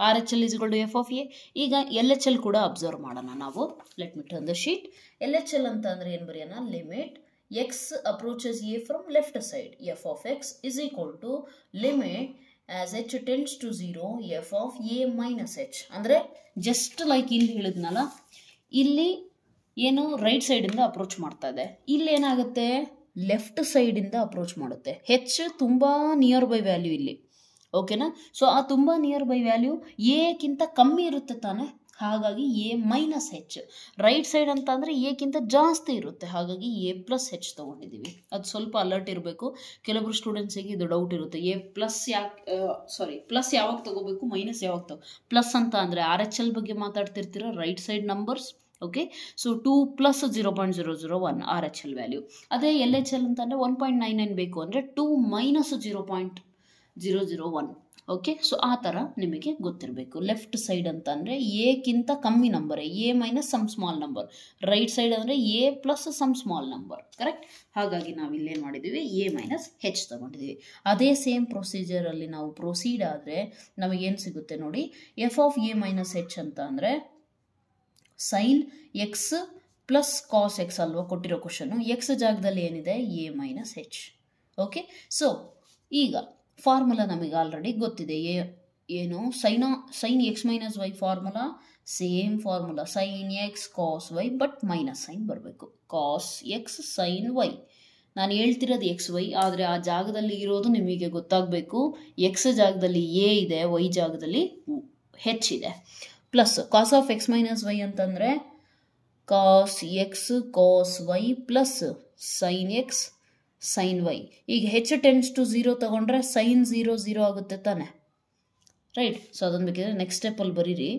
R H L is equal to f of a. ಈಗ ಎಲ್ ಎಚ್ ಎಲ್ ಕೂಡ ಅಬ್ಸರ್ವ್ ಮಾಡೋಣ ನಾವು. Let me turn the sheet. L H L ಅಂತ ಅಂದರೆ ಏನು ಬರೆಯೋಣ? Limit x approaches a from left side, f of x is equal to limit as h tends to 0 f of a minus h. ಅಂದರೆ just like ಇಲ್ಲಿ ಹೇಳಿದ್ನಲ್ಲ, ಇಲ್ಲಿ ಏನು right ಸೈಡಿಂದ ಅಪ್ರೋಚ್ ಮಾಡ್ತಾ ಇದೆ, ಇಲ್ಲಿ ಏನಾಗುತ್ತೆ? ಲೆಫ್ಟ್ ಸೈಡಿಂದ ಅಪ್ರೋಚ್ ಮಾಡುತ್ತೆ. ಹೆಚ್ ತುಂಬ ನಿಯರ್ ಬೈ ವ್ಯಾಲ್ಯೂ ಇಲ್ಲಿ, ಓಕೆನಾ? ಸೊ ಆ ತುಂಬ ನಿಯರ್ ಬೈ ವ್ಯಾಲ್ಯೂ ಎಕ್ಕಿಂತ ಕಮ್ಮಿ ಇರುತ್ತೆ ತಾನೆ, ಹಾಗಾಗಿ A minus H. Right side ಅಂತ ಅಂದರೆ ಎಕ್ಕಿಂತ ಜಾಸ್ತಿ ಇರುತ್ತೆ, ಹಾಗಾಗಿ ಎ ಪ್ಲಸ್ ಹೆಚ್ ತೊಗೊಂಡಿದ್ದೀವಿ. ಅದು ಸ್ವಲ್ಪ ಅಲರ್ಟ್ ಇರಬೇಕು. ಕೆಲವೊಬ್ರು ಸ್ಟೂಡೆಂಟ್ಸಿಗೆ ಇದು ಡೌಟ್ ಇರುತ್ತೆ, ಎ ಪ್ಲಸ್ ಪ್ಲಸ್ ಯಾವಾಗ ತೊಗೋಬೇಕು, ಮೈನಸ್ ಯಾವಾಗ ಪ್ಲಸ್ ಅಂತ ಅಂದರೆ ಆರ್ ಎಚ್ ಎಲ್ ಬಗ್ಗೆ ಮಾತಾಡ್ತಿರ್ತೀರ, right side numbers. Okay, so 2 plus 0.001 R H L value. ಅದೇ ಎಲ್ ಎಚ್ ಎಲ್ ಅಂತಂದರೆ 1.99 ಬೇಕು ಅಂದರೆ 2 ಮೈನಸ್ 0.001. ಓಕೆ, ಸೊ ಆ ಥರ ನಿಮಗೆ ಗೊತ್ತಿರಬೇಕು. ಲೆಫ್ಟ್ ಸೈಡ್ ಅಂತ ಅಂದರೆ ಎಕ್ಕಿಂತ ಕಮ್ಮಿ number, a minus some small number. Right side ಅಂದರೆ a plus some small number, correct? ಹಾಗಾಗಿ ನಾವು ಇಲ್ಲೇನು ಮಾಡಿದ್ದೀವಿ? ಎ ಮೈನಸ್ ಹೆಚ್ ತೊಗೊಂಡಿದ್ದೀವಿ. ಅದೇ ಸೇಮ್ ಪ್ರೊಸೀಜರಲ್ಲಿ ನಾವು ಪ್ರೊಸೀಡ್ ಆದರೆ ನಮಗೇನು ಸಿಗುತ್ತೆ ನೋಡಿ? F of a minus h ಅಂತ ಅಂದರೆ sine x plus cos x ಅಲ್ವಾ ಕೊಟ್ಟಿರೋ ಕ್ವಶನು. ಎಕ್ಸ್ ಜಾಗದಲ್ಲಿ ಏನಿದೆ? A minus h. Okay, so ಈಗ ಫಾರ್ಮುಲಾ ನಮಗೆ ಆಲ್ರೆಡಿ ಗೊತ್ತಿದೆ. ಏನು? Sine x minus y formula same formula, sine x cos y, but minus sine ಬರಬೇಕು. Cos x sine y. ನಾನು ಹೇಳ್ತಿರೋದು ಎಕ್ಸ್ ವೈ, ಆದರೆ ಆ ಜಾಗದಲ್ಲಿ ಇರೋದು ನಿಮಗೆ ಗೊತ್ತಾಗಬೇಕು. ಎಕ್ಸ್ ಜಾಗದಲ್ಲಿ ಎ ಇದೆ, ವೈ ಜಾಗದಲ್ಲಿ ಹೆಚ್ ಇದೆ. Plus cos of x minus y ಅಂತಂದರೆ cos x cos y plus sine x sine y. ಈಗ ಹೆಚ್ ಟೆಂಡ್ಸ್ ಟು 0 ತೊಗೊಂಡ್ರೆ ಸೈನ್ 0 0 ಆಗುತ್ತೆ ತಾನೆ, ರೈಟ್? ಸೊ ಅದನ್ನು ಬೇಕಿದ್ರೆ ನೆಕ್ಸ್ಟ್ ಸ್ಟೆಪ್ಪಲ್ಲಿ ಬರೀರಿ.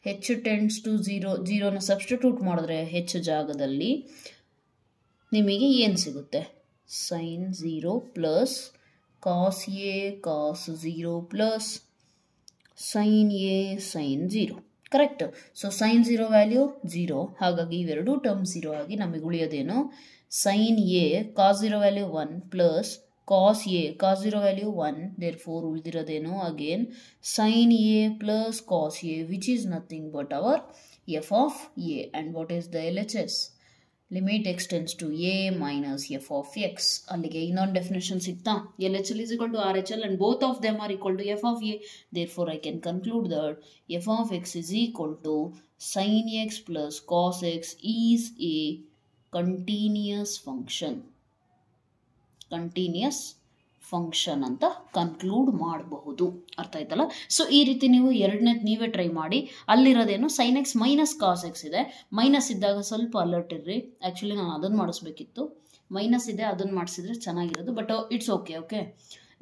ಹೆಚ್ ಟೆಂಡ್ಸ್ ಟು 0, 0ನ ಸಬ್ಸ್ಟಿಟ್ಯೂಟ್ ಮಾಡಿದ್ರೆ ಹೆಚ್ ಜಾಗದಲ್ಲಿ ನಿಮಗೆ ಏನು ಸಿಗುತ್ತೆ? sin 0 plus cos A cos 0 plus sin A sin 0. Correct. So sin 0 value 0, ಹಾಗಾಗಿ ಇವೆರಡೂ ಟರ್ಮ್ 0 ಆಗಿ ನಮಗೆ ಉಳಿಯೋದೇನು? sin A cos 0 value 1 plus cos A cos 0 value 1, therefore ಉಳಿದಿರೋದೇನು? Again sin A plus cos A, which is nothing but our f of A. And what is the LHS? Limit x tends to A minus f of x. ಅಲ್ಲಿಗೆ ಇನ್ನೊಂದು definition ಸಿಗ್ತಾ? LHL is equal to RHL and both of them are equal to f of A. Therefore, I can conclude that f of x is equal to sin x plus cos x is a continuous function. Continuous function ಅಂತ conclude ಮಾಡಬಹುದು. ಅರ್ಥ ಆಯ್ತಲ್ಲ? So ಈ ರೀತಿ ನೀವು ಎರಡನೇದು ನೀವೇ try ಮಾಡಿ. ಅಲ್ಲಿರೋದೇನು? sin x minus cos x ಇದೆ. ಮೈನಸ್ ಇದ್ದಾಗ ಸ್ವಲ್ಪ ಅಲರ್ಟ್ ಇರ್ರಿ. ಆ್ಯಕ್ಚುಲಿ ನಾನು ಅದನ್ನು ಮಾಡಿಸ್ಬೇಕಿತ್ತು, ಮೈನಸ್ ಇದೆ, ಅದನ್ನು ಮಾಡಿಸಿದ್ರೆ ಚೆನ್ನಾಗಿರೋದು. But it's okay. ಓಕೆ,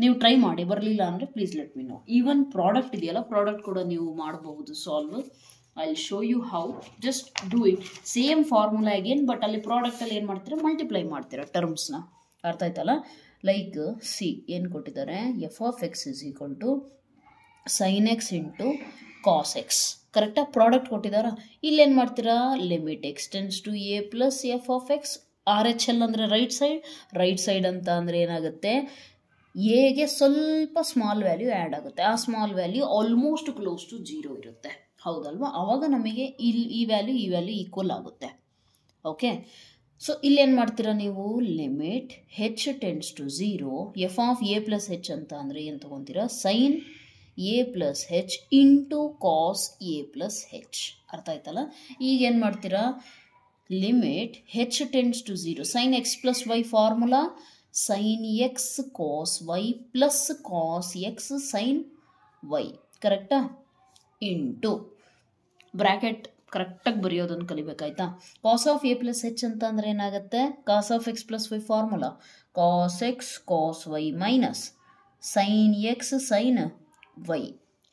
ನೀವು ಟ್ರೈ ಮಾಡಿ. ಬರಲಿಲ್ಲ ಅಂದರೆ please let me know. Even product ಇದೆಯಲ್ಲ, ಪ್ರಾಡಕ್ಟ್ ಕೂಡ ನೀವು ಮಾಡಬಹುದು solve. I will show you how. Just do it. Same formula again, but ಅಲ್ಲಿ ಪ್ರಾಡಕ್ಟಲ್ಲಿ ಏನು ಮಾಡ್ತೀರಾ? ಮಲ್ಟಿಪ್ಲೈ ಮಾಡ್ತೀರಾ ಟರ್ಮ್ಸ್ನ. ಅರ್ಥ ಆಯ್ತಲ್ಲ? ಲೈಕ್ ಸಿ ಏನು ಕೊಟ್ಟಿದ್ದಾರೆ? F of x is equal to sine x into cos x. ಕರೆಕ್ಟಾಗಿ ಪ್ರಾಡಕ್ಟ್ ಕೊಟ್ಟಿದ್ದಾರಾ? ಇಲ್ಲೇನು ಮಾಡ್ತೀರಾ? Limit X tends to a plus f of x. R H L ಅಂದರೆ ರೈಟ್ ಸೈಡ್ ಅಂತ ಅಂದರೆ ಏನಾಗುತ್ತೆ? ಎಗೆ ಸ್ವಲ್ಪ ಸ್ಮಾಲ್ ವ್ಯಾಲ್ಯೂ ಆ್ಯಡ್ ಆಗುತ್ತೆ. ಆ small value almost close to 0 ಇರುತ್ತೆ. ಹೌದಲ್ವಾ? ಆವಾಗ ನಮಗೆ ಈ ವ್ಯಾಲ್ಯೂ ಈಕ್ವಲ್ ಆಗುತ್ತೆ. ಓಕೆ, ಸೊ ಇಲ್ಲೇನು ಮಾಡ್ತೀರಾ ನೀವು? Limit h tends to 0 F of a plus h ಅಂತ ಅಂದರೆ ಏನು ತೊಗೊತೀರಾ? Sine a plus h into cos a plus h. ಅರ್ಥ ಆಯ್ತಲ್ಲ? ಈಗ ಏನು ಮಾಡ್ತೀರಾ? Limit h tends to 0 sine x plus y formula sine x cos y plus cos x sine Y. ಕರೆಕ್ಟಾ? ಇಂಟು ಬ್ರ್ಯಾಕೆಟ್ ಕರೆಕ್ಟಾಗಿ ಬರೆಯೋದನ್ನು ಕಲಿಬೇಕಾಯ್ತಾ? Cos of a plus h ಅಂತ ಅಂದರೆ ಏನಾಗುತ್ತೆ? Cos of x plus y formula cos x cos y minus sine x sine y.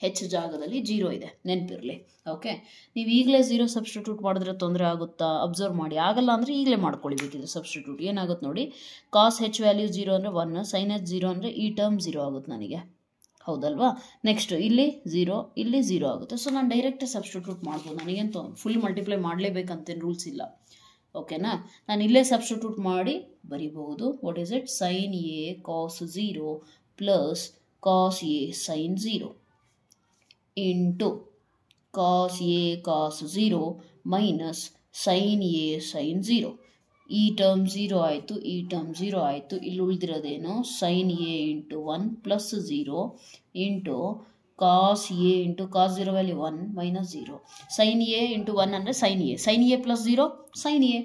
H ಜಾಗದಲ್ಲಿ 0 ಇದೆ, ನೆನಪಿರಲಿ. ಓಕೆ, ನೀವು ಈಗಲೇ 0 ಸಬ್ಸ್ಟಿಟ್ಯೂಟ್ ಮಾಡಿದ್ರೆ ತೊಂದರೆ ಆಗುತ್ತಾ? ಅಬ್ಸರ್ವ್ ಮಾಡಿ. ಆಗಲ್ಲ ಅಂದರೆ ಈಗಲೇ ಮಾಡ್ಕೊಳ್ಬೇಕಿದೆ ಸಬ್ಸ್ಟಿಟ್ಯೂಟ್. ಏನಾಗುತ್ತೆ ನೋಡಿ? ಕಾಸ್ ಹೆಚ್ ವ್ಯಾಲ್ಯೂ 0 ಅಂದರೆ 1, ಸೈನ್ ಎಚ್ 0 ಅಂದರೆ ಈ ಟರ್ಮ್ 0 ಆಗುತ್ತೆ ನನಗೆ. ಹೌದಲ್ವಾ? ನೆಕ್ಸ್ಟ್ ಇಲ್ಲಿ 0, ಇಲ್ಲಿ 0 ಆಗುತ್ತೆ. ಸೊ ನಾನು ಡೈರೆಕ್ಟ್ ಸಬ್ಸ್ಟಿಟ್ಯೂಟ್ ಮಾಡ್ಬೋದು. ನನಗೇನು ಫುಲ್ ಮಲ್ಟಿಪ್ಲೈ ಮಾಡಲೇಬೇಕಂತೇನು ರೂಲ್ಸ್ ಇಲ್ಲ. ಓಕೆನಾ? ನಾನು ಇಲ್ಲೇ ಸಬ್ಸ್ಟಿಟ್ಯೂಟ್ ಮಾಡಿ ಬರಿಬಹುದು. What is it? Sine a cos 0 plus cos a sine 0 into cos a cos 0 minus sine a sine 0. ಈ ಟರ್ಮ್ 0 ಆಯಿತು, ಈ ಟರ್ಮ್ 0 ಆಯಿತು. ಇಲ್ಲಿ ಉಳಿದಿರೋದೇನು? Sine a into 1 plus 0 into cos a into cos 0 value 1 minus 0. Sine a into 1 ಅಂದರೆ sine a plus 0 sine a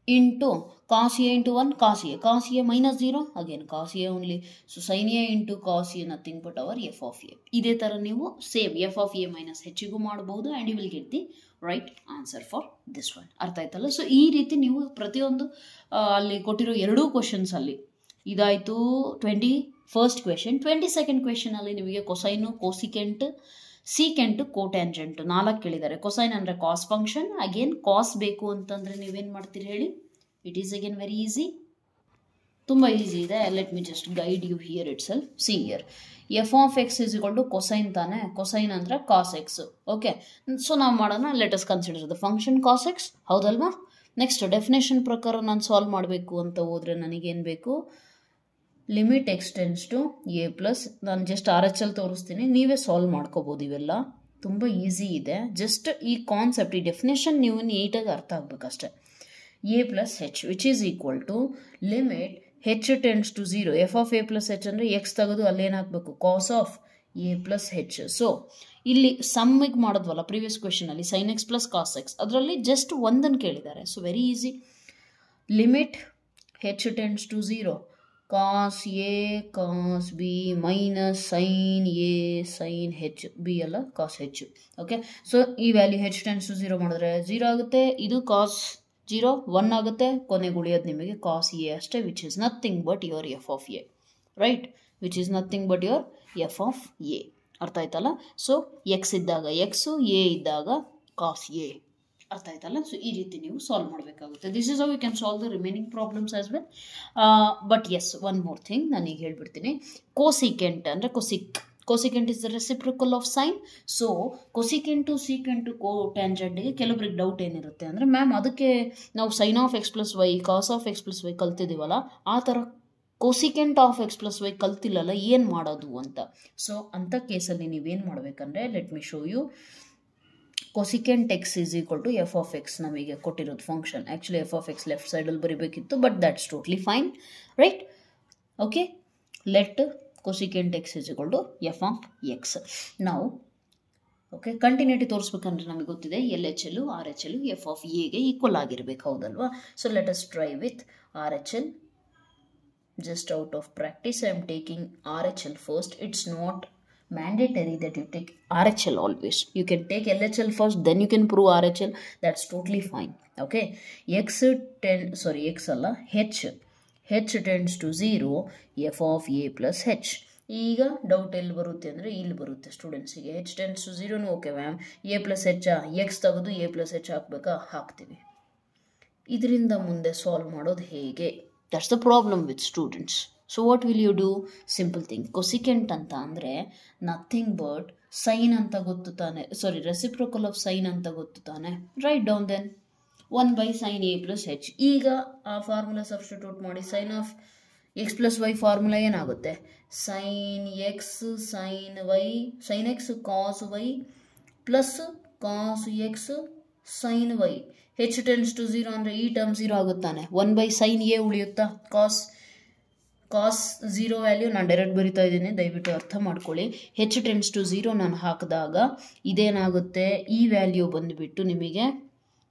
into cos a into 1 cos a minus 0 again cos a only. So sine a into cos a nothing but our f of a. ಇದೇ ಥರ ನೀವು same f of a minus ಹೆಚ್ಚಿಗೂ ಮಾಡ್ಬೋದು and you will get the right answer for this one. ಅರ್ಥ ಆಯ್ತಲ್ಲ? So ಈ ರೀತಿ ನೀವು ಪ್ರತಿಯೊಂದು ಅಲ್ಲಿ ಕೊಟ್ಟಿರೋ ಎರಡೂ ಕ್ವಶನ್ಸ್ ಅಲ್ಲಿ ಇದಾಯಿತು 21st ಕ್ವೆಶನ್. 22nd ಕ್ವೆಶನಲ್ಲಿ ನಿಮಗೆ ಕೊಸೈನು, ಕೋಸಿಕೆಂಟ್, ಸೀಕೆಂಟ್, ಕೋಟ್ಯಾಂಜೆಂಟ್ 4 ಕೇಳಿದ್ದಾರೆ. ಕೊಸೈನ್ ಅಂದರೆ ಕಾಸ್ ಫಂಕ್ಷನ್. ಅಗೇನ್ ಕಾಸ್ ಬೇಕು ಅಂತಂದರೆ ನೀವೇನು ಮಾಡ್ತೀರಿ ಹೇಳಿ? It is again very easy, ತುಂಬ ಈಸಿ ಇದೆ. Let me just guide you here itself. See here f of x is equal to cosine ತಾನೆ. ಕೊಸೈನ್ ಅಂದರೆ ಕಾಸ್ ಎಕ್ಸ್. ಓಕೆ, ಸೊ ನಾವು ಮಾಡೋಣ. Let us consider the function cos x. ಹೌದಲ್ವಾ? Next definition ಪ್ರಕಾರ ನಾನು solve ಮಾಡಬೇಕು ಅಂತ ಹೋದರೆ ನನಗೇನು ಬೇಕು? Limit X tends to a plus, ನಾನು ಜಸ್ಟ್ ಆರ್ ಎಚ್ ಎಲ್ ತೋರಿಸ್ತೀನಿ, ನೀವೇ ಸಾಲ್ವ್ ಮಾಡ್ಕೋಬೋದು. ಇವೆಲ್ಲ ತುಂಬ ಈಸಿ ಇದೆ. ಜಸ್ಟ್ ಈ ಕಾನ್ಸೆಪ್ಟ್, ಈ ಡೆಫಿನೇಷನ್ ನೀವು ನೀಟಾಗಿ ಅರ್ಥ ಆಗಬೇಕಷ್ಟೆ. A plus h which is equal to limit h tends to 0 F of a plus h ಅಂದರೆ ಎಕ್ಸ್ ತೆಗೆದು ಅಲ್ಲೇನು ಹಾಕಬೇಕು? Cos of a plus h. So ಇಲ್ಲಿ ಸಮ್ಮಿಗೆ ಮಾಡೋದ್ವಲ್ಲ ಪ್ರೀವಿಯಸ್ ಕ್ವೆಶನಲ್ಲಿ sine x plus cos x, ಅದರಲ್ಲಿ ಜಸ್ಟ್ ಒಂದನ್ನು ಕೇಳಿದ್ದಾರೆ. So very easy. Limit h tends to 0 cos a cos b minus sine a sine h b ಅಲ್ಲ ಕಾಸ್ ಹೆಚ್. ಓಕೆ, ಸೊ ಈ value H tends to 0 ಮಾಡಿದ್ರೆ 0 ಆಗುತ್ತೆ. ಇದು ಕಾಸ್ 0 1 ಆಗುತ್ತೆ. ಕೊನೆಗೆ ಉಳಿಯೋದು ನಿಮಗೆ ಕಾಸ್ ಎ ಅಷ್ಟೇ, which is nothing but your F of A. Right? Which is nothing but your F of A. ಅರ್ಥ ಆಯ್ತಲ್ಲ. ಸೊ ಎಕ್ಸ್ ಇದ್ದಾಗ ಎಕ್ಸು, ಎ ಇದ್ದಾಗ ಕಾಸ್ ಎ. ಅರ್ಥ ಆಯ್ತಲ್ಲ. ಸೊ ಈ ರೀತಿ ನೀವು ಸಾಲ್ವ್ ಮಾಡಬೇಕಾಗುತ್ತೆ. This is how you can solve the remaining problems as well. But yes, one more thing ನಾನೀಗ ಹೇಳ್ಬಿಡ್ತೀನಿ. ಕೋಸಿಕೆಂಟ್ ಅಂದರೆ Cosecant is the reciprocal of sine. So cosecant to secant to cotangentಗೆ ಕೆಲವರಿಗೆ ಡೌಟ್ ಏನಿರುತ್ತೆ ಅಂದರೆ, ಮ್ಯಾಮ್ ಅದಕ್ಕೆ ನಾವು sin of x plus y cos of x plus y ಕಲ್ತಿದ್ದೀವಲ್ಲ, ಆ ಥರ cosecant of x plus y ಕಲ್ತಿಲ್ಲಲ್ಲ, ಏನು ಮಾಡೋದು ಅಂತ. ಸೊ ಅಂಥ ಕೇಸಲ್ಲಿ ನೀವೇನು ಮಾಡಬೇಕಂದ್ರೆ, let me show you. cosecant x is equal to f of x ನಮಗೆ ಕೊಟ್ಟಿರೋದು function. Actually f of x left ಸೈಡಲ್ಲಿ ಬರೀಬೇಕಿತ್ತು, but that's totally fine, right? Okay, let cosecant x is equal to f of x. ನಾವು okay continuity ತೋರಿಸ್ಬೇಕಂದ್ರೆ ನಮಗೆ ಗೊತ್ತಿದೆ L H L R H L f of ಎಗೆ equal ಆಗಿರಬೇಕು, ಹೌದಲ್ವಾ? So let us try with R H L. Just out of practice I am taking R H L first. It's not mandatory that you take RHL always. You can take LHL first, then you can prove RHL. That's totally fine. Okay, h tends to 0 f of a plus h. ಈಗ doubt ಎಲ್ಲಿ ಬರುತ್ತೆ ಅಂದರೆ ಇಲ್ಲಿ ಬರುತ್ತೆ ಸ್ಟೂಡೆಂಟ್ಸಿಗೆ. h tends to 0 okay ma'am, a plus h x ತೆಗೆದು a plus h ಹಾಕ್ಬೇಕಾ? ಹಾಕ್ತೀವಿ. ಇದರಿಂದ ಮುಂದೆ ಸಾಲ್ವ್ ಮಾಡೋದು ಹೇಗೆ? That's the problem with students. So what will you do? Simple thing. Cosecant ಅಂತ ಅಂದರೆ ನಥಿಂಗ್ ಬಟ್ ಸೈನ್ ಅಂತ ಗೊತ್ತು ತಾನೆ, ಸಾರಿ ರೆಸಿಪ್ರೋಕಲ್ ಆಫ್ ಸೈನ್ ಅಂತ ಗೊತ್ತು ತಾನೆ. Write down then 1 by sin a plus h. ಈಗ ಆ ಫಾರ್ಮುಲಾ ಸಬ್ಸ್ಟಿಟ್ಯೂಟ್ ಮಾಡಿ. Sine of x plus y formula ಏನಾಗುತ್ತೆ? Sine x sine y, sine x cos y plus cos x sine y. H tends to 0 ಅಂದರೆ ಈ term 0 ಆಗುತ್ತಾನೆ. 1 by sin a ಉಳಿಯುತ್ತಾ? Cos 0 value ನಾನು direct ಬರಿತಾ ಇದ್ದೀನಿ, ದಯವಿಟ್ಟು ಅರ್ಥ ಮಾಡ್ಕೊಳ್ಳಿ. ಹೆಚ್ ಟೆನ್ಸ್ ಟು 0 ನಾನು ಹಾಕಿದಾಗ ಇದೇನಾಗುತ್ತೆ? ಈ ವ್ಯಾಲ್ಯೂ ಬಂದುಬಿಟ್ಟು ನಿಮಗೆ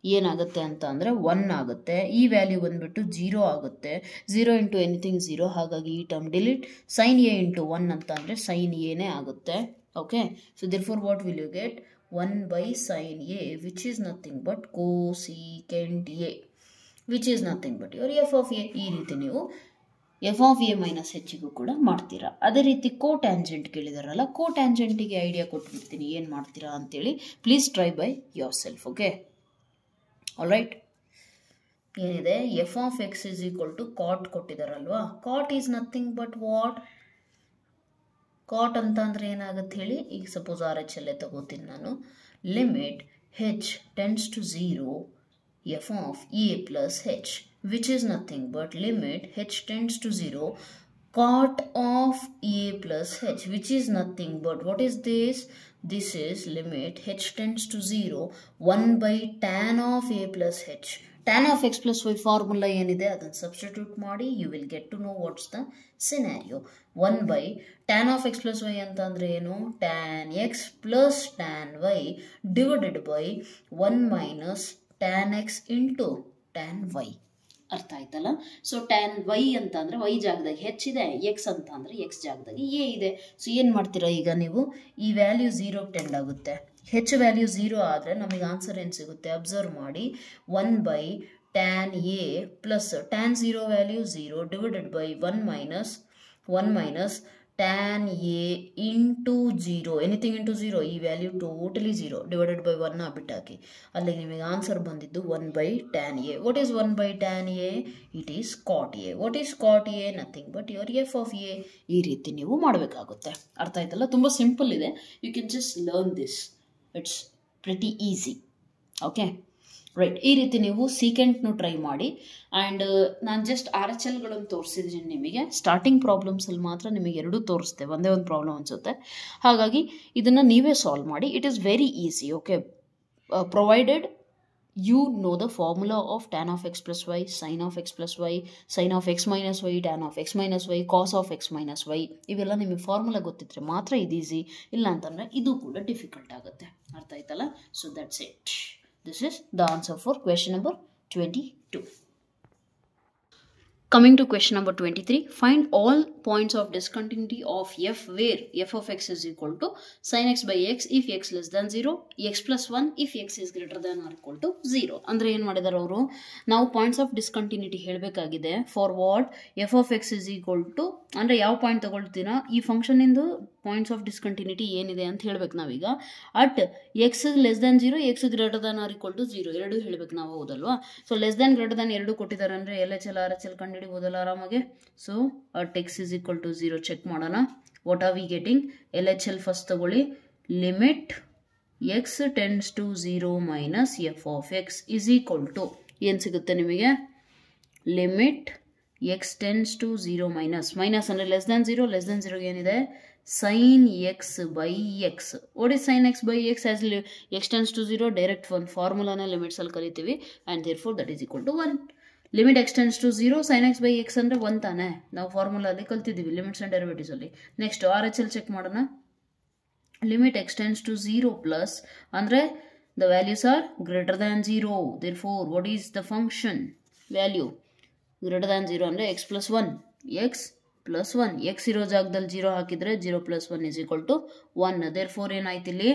ಏನಾಗುತ್ತೆ ಅಂತ ಅಂದರೆ 1 ಆಗುತ್ತೆ. ಈ ವ್ಯಾಲ್ಯೂ ಬಂದುಬಿಟ್ಟು 0 ಆಗುತ್ತೆ. 0 ಇಂಟು ಎನಿಥಿಂಗ್ 0, ಹಾಗಾಗಿ ಈ term delete. Sine a into 1 ಅಂತ ಅಂದರೆ ಸೈನ್ ಎನೇ ಆಗುತ್ತೆ. Okay, so therefore what will you get? 1 by sin a, which is nothing but cosecant a, which is nothing but your f of a. ಈ ರೀತಿ ನೀವು F of a minus ಹೆಚ್ಚಿಗೂ ಕೂಡ ಮಾಡ್ತೀರಾ. ಅದೇ ರೀತಿ ಕೋಟ್ಯಾಂಜೆಂಟ್ ಕೇಳಿದಾರಲ್ಲ, ಕೋಟ್ಯಾಂಜೆಂಟಿಗೆ ಐಡಿಯಾ ಕೊಟ್ಬಿಡ್ತೀನಿ ಏನು ಮಾಡ್ತೀರಾ ಅಂತೇಳಿ. Please try by yourself. Okay, all right. ಏನಿದೆ? F of x is equal to cot ಕೊಟ್ಟಿದಾರಲ್ವಾ. Cot is nothing but what? Cot ಅಂತ ಅಂದರೆ ಏನಾಗುತ್ತೆ ಹೇಳಿ? ಈಗ ಸಪೋಸ್ ಆರ್ ಎಚ್ ಎಲ್ಲೇ ತಗೋತೀನಿ ನಾನು. Limit h tends to 0 F of a plus h, which is nothing but limit h tends to 0 cot of a plus h, which is nothing but what is this? This is limit h tends to 0 1 by tan of a plus h. Tan of x plus y formula ಏನಿದೆ ಅದನ್ನು substitute ಮಾಡಿ. You will get to know what's the scenario. 1 by tan of x plus y ಅಂತ ಅಂದರೆ ಏನು? tan x plus tan y divided by 1 minus tan x into tan y. ಅರ್ಥ ಆಯ್ತಲ್ಲ. So tan Y ಅಂತ ಅಂದರೆ Y ಜಾಗದಾಗ ಹೆಚ್ಚಿದೆ, X ಅಂತ ಅಂದರೆ ಎಕ್ಸ್ ಜಾಗದಾಗ ಎ ಇದೆ. ಸೊ ಏನು ಮಾಡ್ತೀರಾ ಈಗ ನೀವು? ಈ ವ್ಯಾಲ್ಯೂ 0 ಟೆಂಡ್ ಆಗುತ್ತೆ. ಹೆಚ್ ವ್ಯಾಲ್ಯೂ 0 ಆದರೆ ನಮಗೆ ಆನ್ಸರ್ ಏನು ಸಿಗುತ್ತೆ? ಅಬ್ಸರ್ವ್ ಮಾಡಿ. 1 by tan a plus tan 0 value 0 divided by 1 minus tan a into 0, anything into 0, ಈ ವ್ಯಾಲ್ಯೂ ಟೋಟಲಿ 0 ಡಿವೈಡೆಡ್ ಬೈ 1 ಬಿಟ್ಟು ಹಾಕಿ. ಅಲ್ಲಿಗೆ ನಿಮಗೆ ಆನ್ಸರ್ ಬಂದಿದ್ದು 1 by tan a. What is 1 by tan a? It is cot a. What is cot a? Nothing but your F of A. ಈ ರೀತಿ ನೀವು ಮಾಡಬೇಕಾಗುತ್ತೆ. ಅರ್ಥ ಆಯ್ತಲ್ಲ? ತುಂಬ ಸಿಂಪಲ್ ಇದೆ. You can just learn this. It's pretty easy. Okay, right. ಈ ರೀತಿ ನೀವು ಸೀಕೆಂಟ್ನು ಟ್ರೈ ಮಾಡಿ. ಆ್ಯಂಡ್ ನಾನು ಜಸ್ಟ್ ಆರ್ ಎಚ್ ಎಲ್ಗಳನ್ನು ತೋರಿಸಿದ್ದೀನಿ ನಿಮಗೆ. ಸ್ಟಾರ್ಟಿಂಗ್ ಪ್ರಾಬ್ಲಮ್ಸಲ್ಲಿ ಮಾತ್ರ ನಿಮಗೆ ಎರಡೂ ತೋರಿಸ್ತೆ, ಒಂದೇ ಒಂದು ಪ್ರಾಬ್ಲಮ್ ಅನಿಸುತ್ತೆ. ಹಾಗಾಗಿ ಇದನ್ನು ನೀವೇ ಸಾಲ್ವ್ ಮಾಡಿ. It is very easy. Okay, provided you know the formula of tan of x plus y, sin of x plus y, sin of x minus y, tan of x minus y, cos of x minus y. ಇವೆಲ್ಲ ನಿಮಗೆ formula ಗೊತ್ತಿದ್ರೆ ಮಾತ್ರ ಇದು easy, ಇಲ್ಲ ಅಂತಂದರೆ ಇದು ಕೂಡ difficult ಆಗುತ್ತೆ. ಅರ್ಥ ಆಯ್ತಲ್ಲ? So that's it. This is the answer for question number 22. Coming to question number 23, find all points of discontinuity of f where f of x is equal to sin x by x if x less than 0, x plus 1 if x is greater than or equal to 0. ಅಂದರೆ ಏನು ಮಾಡಿದಾರೆ ಅವರು, ನಾವು points of discontinuity ಹೇಳಬೇಕಾಗಿದೆ. For what f of x is equal to, ಅಂದರೆ ಯಾವ point ತಗೊಳ್ತೀರಾ, ಈ ಫಂಕ್ಷನ್ ಇಂದು ಪಾಯಿಂಟ್ಸ್ ಆಫ್ ಡಿಸ್ಕಂಟಿನ್ಯೂಟಿ ಏನಿದೆ ಅಂತ ಹೇಳ್ಬೇಕು ನಾವೀಗ. At x less than 0, x greater than or equal to 0 ಎರಡು ಹೇಳ್ಬೇಕು ನಾವು, ಹೌದಲ್ವಾ. So less than greater than ಎರಡು ಕೊಟ್ಟಿದ್ದಾರೆ ಅಂದರೆ L H L R H L ಕಂಡುಹಿಡಿಬೋದಲ್ಲ ಆರಾಮಾಗೆ. So at x is equal to 0 check ಮಾಡೋಣ. What are we getting, L H L first ತಗೊಳ್ಳಿ. Limit X tends to 0 minus f of x is equal to ಏನು ಸಿಗುತ್ತೆ ನಿಮಗೆ, limit X tends to 0 minus ಅಂದರೆ less than 0, less than 0 ಏನಿದೆ, sin x by x. What is sin x by x? As x tends to 0, direct one formula na limits ಅಲ್ಲಿ ಕರಿತೀವಿ, and therefore that is equal to 1. Limit x tends to 0, sin x by x ಅಂದರೆ 1 ತಾನೆ, ನಾವು formula ಅಲ್ಲಿ ಕಲ್ತಿದ್ದೀವಿ limits and derivatives ಅಲ್ಲಿ. Next R H L check ಮಾಡೋಣ. Limit x tends to 0 plus ಅಂದರೆ the values are greater than 0, therefore what is the function value greater than 0 ಅಂದರೆ x plus 1, x plus 1, x ಇರೋ ಜಾಗದಲ್ಲಿ 0 ಹಾಕಿದ್ರೆ 0 plus 1 is equal to 1. therefore ಏನಾಯ್ತು ಇಲ್ಲಿ,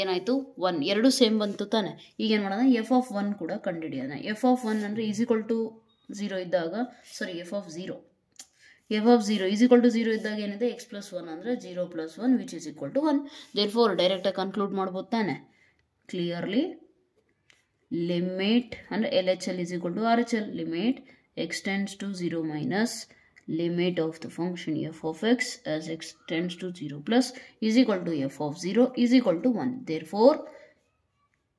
ಏನಾಯ್ತು 1, ಎರಡು ಸೇಮ್ ಬಂತು ತಾನೆ. ಈಗ ಏನು ಮಾಡೋಣ, ಎಫ್ ಆಫ್ 1 ಕೂಡ ಕಂಡುಹಿಡಿಯೋಣ. ಎಫ್ ಆಫ್ 1 ಅಂದರೆ ಈಸ್ ಈಕ್ವಲ್ ಟು 0 ಇದ್ದಾಗ, sorry F of 0 is equal to 0 ಇದ್ದಾಗ ಏನಿದೆ, ಎಕ್ಸ್ ಪ್ಲಸ್ 1 ಅಂದರೆ 0 plus 1 which is equal to 1. therefore ಡೈರೆಕ್ಟಾಗಿ ಕನ್ಕ್ಲೂಡ್ ಮಾಡ್ಬೋದು ತಾನೆ. ಕ್ಲಿಯರ್ಲಿ ಲಿಮಿಟ್ ಅಂದರೆ L H L is equal to R H L. Limit X tends to 0 minus limit of the function f of x as x tends to 0 plus is equal to f of 0 is equal to 1. therefore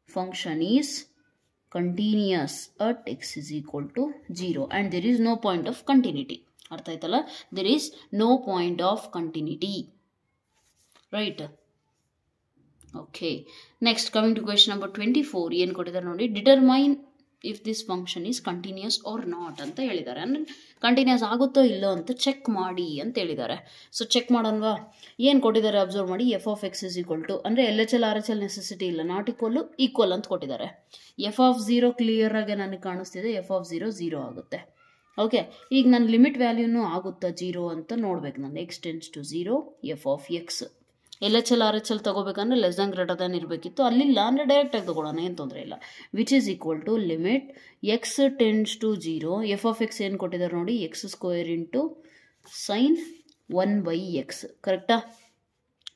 function is continuous at x is equal to 0 and there is no point of continuity. artha aitala, there is no point of continuity, right? okay, next coming to question number 24, ಏನು ಕೊಟ್ಟಿದ್ದಾರೆ ನೋಡಿ, determine if this function is continuous or not ಅಂತ ಹೇಳಿದ್ದಾರೆ. ಅಂದರೆ continuous ಆಗುತ್ತೋ ಇಲ್ಲೋ ಅಂತ check ಮಾಡಿ ಅಂತ ಹೇಳಿದ್ದಾರೆ. ಸೊ ಚೆಕ್ ಮಾಡೋಣವಾ, ಏನು ಕೊಟ್ಟಿದ್ದಾರೆ ಅಬ್ಸರ್ವ್ ಮಾಡಿ. F of x is equal to ಅಂದರೆ L H L R H L necessity ಇಲ್ಲ, ನಾಟ್ ಈಕ್ವಲ್ ಅಂತ ಕೊಟ್ಟಿದ್ದಾರೆ. ಎಫ್ ಆಫ್ 0 ಕ್ಲಿಯರ್ ಆಗಿ ನನಗೆ ಕಾಣಿಸ್ತಿದೆ, ಎಫ್ ಆಫ್ 0 ಆಗುತ್ತೆ. ಓಕೆ, ಈಗ ನನ್ನ ಲಿಮಿಟ್ ವ್ಯಾಲ್ಯೂನು ಆಗುತ್ತಾ 0 ಅಂತ ನೋಡ್ಬೇಕು ನಾನು. X tends to 0 F of x. L H L R H L ತಗೋಬೇಕಂದ್ರೆ ಲೆಸ್ ದ್ಯಾನ್ ಗ್ರೇಟರ್ ದ್ಯಾನ್ ಇರಬೇಕಿತ್ತು, ಅಲ್ಲಿಲ್ಲ ಅಂದರೆ ಡೈರೆಕ್ಟಾಗಿ ತಗೊಳ್ಳೋಣ, ಏನು ತೊಂದರೆ ಇಲ್ಲ. Which is equal to limit X tends to 0 F of x ಏನು ಕೊಟ್ಟಿದ್ದಾರೆ ನೋಡಿ, x square into sine 1 by x. ಕರೆಕ್ಟಾ?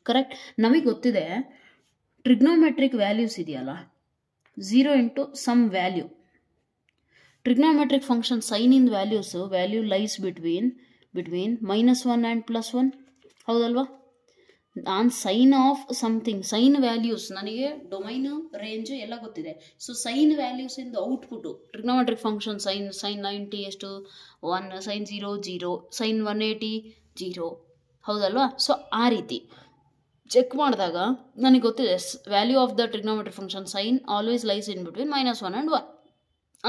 ಕರೆಕ್ಟ್. ನಮಗೆ ಗೊತ್ತಿದೆ ಟ್ರಿಗ್ನೋಮೆಟ್ರಿಕ್ ವ್ಯಾಲ್ಯೂಸ್ ಇದೆಯಲ್ಲ, 0 into some value. Trigonometric function sine in value lies between -1 and +1, ಹೌದಲ್ವಾ. ನಾನು sine of something, sine values ನನಗೆ ಡೊಮೈನ್ ರೇಂಜ್ ಎಲ್ಲ ಗೊತ್ತಿದೆ. ಸೊ ಸೈನ್ ವ್ಯಾಲ್ಯೂಸ್ ಇಂದ ಔಟ್ಪುಟ್ಟು ಟ್ರಿಗ್ನೋಮೆಟ್ರಿಕ್ ಫಂಕ್ಷನ್ ಸೈನ್ 90 ಎಷ್ಟು 1, ಸೈನ್ 0 0, ಸೈನ್ 180 0, ಹೌದಲ್ವಾ. ಸೊ ಆ ರೀತಿ ಚೆಕ್ ಮಾಡಿದಾಗ ನನಗೆ ಗೊತ್ತಿದೆ value of the trigonometric function sine always lies in between -1 and 1.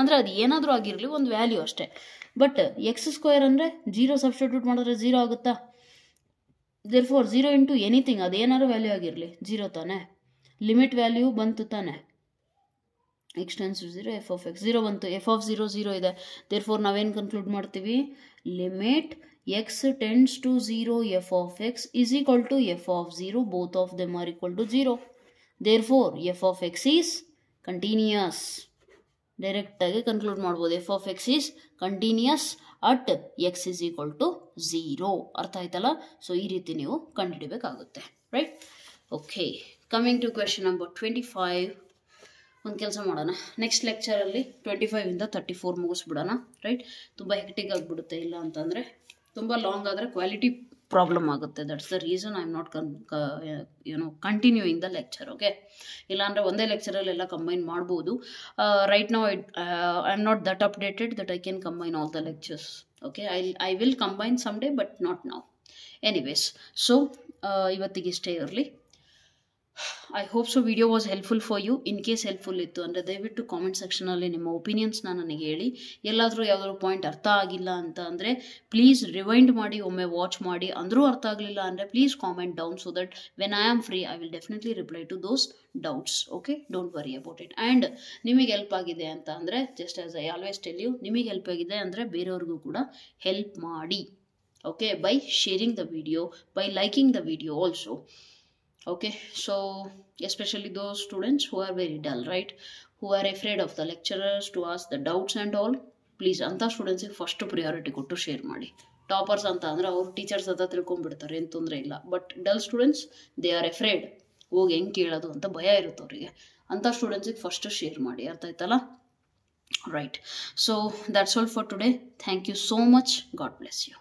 ಅಂದರೆ ಅದು ಏನಾದರೂ ಆಗಿರಲಿ ಒಂದು ವ್ಯಾಲ್ಯೂ ಅಷ್ಟೇ. ಬಟ್ ಎಕ್ಸ್ ಸ್ಕ್ವೇರ್ ಅಂದರೆ 0 ಸಬ್ಸ್ಟಿಟ್ಯೂಟ್ ಮಾಡಿದ್ರೆ 0 ಆಗುತ್ತಾ. therefore 0 ಇಂಟು ಎನಿಥಿಂಗ್, ಅದೇನಾದ್ರು ವ್ಯಾಲ್ಯೂ ಆಗಿರಲಿ 0 ತಾನೆ. ಲಿಮಿಟ್ ವ್ಯಾಲ್ಯೂ ಬಂತು ತಾನೆ, X tends to 0 F of X 0 ಬಂತು, ಎಫ್ ಆಫ್ 0 ಇದೆ. therefore ನಾವೇನು ಕನ್ಕ್ಲೂಡ್ ಮಾಡ್ತೀವಿ, limit X tends to 0 F of x is equal to f of 0, both of them are equal to 0. therefore f of x is continuous. ಡೈರೆಕ್ಟಾಗಿ conclude ಮಾಡ್ಬೋದು, f of x is continuous at x is equal to 0. ಅರ್ಥ ಆಯ್ತಲ್ಲ. So ಈ ರೀತಿ ನೀವು ಕಂಡುಹಿಡಬೇಕಾಗುತ್ತೆ, right. Okay, coming to question number 25. ಒಂದು ಕೆಲಸ ಮಾಡೋಣ, ನೆಕ್ಸ್ಟ್ ಲೆಕ್ಚರಲ್ಲಿ 25 ಇಂದ 34 ಮುಗಿಸ್ಬಿಡೋಣ, ರೈಟ್. ತುಂಬ ಹೆಕ್ಟಿಕ್ ಆಗಿಬಿಡುತ್ತೆ, ಇಲ್ಲ ಅಂತಂದರೆ ತುಂಬ ಲಾಂಗ್ ಆದರೆ ಕ್ವಾಲಿಟಿ ಪ್ರಾಬ್ಲಮ್ ಆಗುತ್ತೆ. That's the reason I am not continuing the lecture. Okay, ಇಲ್ಲಾಂದರೆ ಒಂದೇ ಲೆಕ್ಚರಲ್ಲಿ ಎಲ್ಲ ಕಂಬೈನ್ ಮಾಡ್ಬೋದು. Right now I am not that updated that I can combine all the lectures. Okay, I will combine some day but not now. Anyways, so ಇವತ್ತಿಗೆ ಇಷ್ಟೇ ಇರಲಿ. I hope so video was helpful for you. In case helpful ಇತ್ತು ಅಂದರೆ ದಯವಿಟ್ಟು comment ಸೆಕ್ಷನಲ್ಲಿ ನಿಮ್ಮ ಒಪಿನಿಯನ್ಸ್ನ ನನಗೆ ಹೇಳಿ. ಎಲ್ಲಾದರೂ ಯಾವುದಾದ್ರು ಪಾಯಿಂಟ್ ಅರ್ಥ ಆಗಿಲ್ಲ ಅಂತ ಅಂದರೆ ಪ್ಲೀಸ್ ರಿವೈಂಡ್ ಮಾಡಿ ಒಮ್ಮೆ ವಾಚ್ ಮಾಡಿ. ಅಂದರೂ ಅರ್ಥ ಆಗಲಿಲ್ಲ ಅಂದರೆ please comment down so that when I am free I will definitely reply to those doubts. Okay, don't worry about it. And ನಿಮಗೆ ಹೆಲ್ಪ್ ಆಗಿದೆ ಅಂತ ಅಂದರೆ just as I always tell you, ನಿಮಗೆ ಹೆಲ್ಪ್ ಆಗಿದೆ ಅಂದರೆ ಬೇರೆಯವ್ರಿಗೂ ಕೂಡ ಹೆಲ್ಪ್ ಮಾಡಿ. Okay, by sharing the video, by liking the video also. Okay, so especially those students who are very dull, right, who are afraid of the lecturers to ask the doubts and all, please anta students ಗೆ first priority ಕೊಟ್ಟು share ಮಾಡಿ. Toppers ಅಂತ ಅಂದರೆ ಅವ್ರು teachers ಹತ್ರ ತಿಳ್ಕೊಂಡ್ಬಿಡ್ತಾರೆ, ಏನು ತೊಂದರೆ ಇಲ್ಲ. But dull students they are afraid, ಹೋಗಿ ಹೆಂಗೆ ಕೇಳೋದು ಅಂತ ಭಯ ಇರುತ್ತೆ ಅವರಿಗೆ. ಅಂಥ ಸ್ಟೂಡೆಂಟ್ಸಿಗೆ ಫಸ್ಟ್ ಶೇರ್ ಮಾಡಿ, ಅರ್ಥ ಆಯ್ತಲ್ಲ? Right, so that's all for today. Thank you so much. God bless you.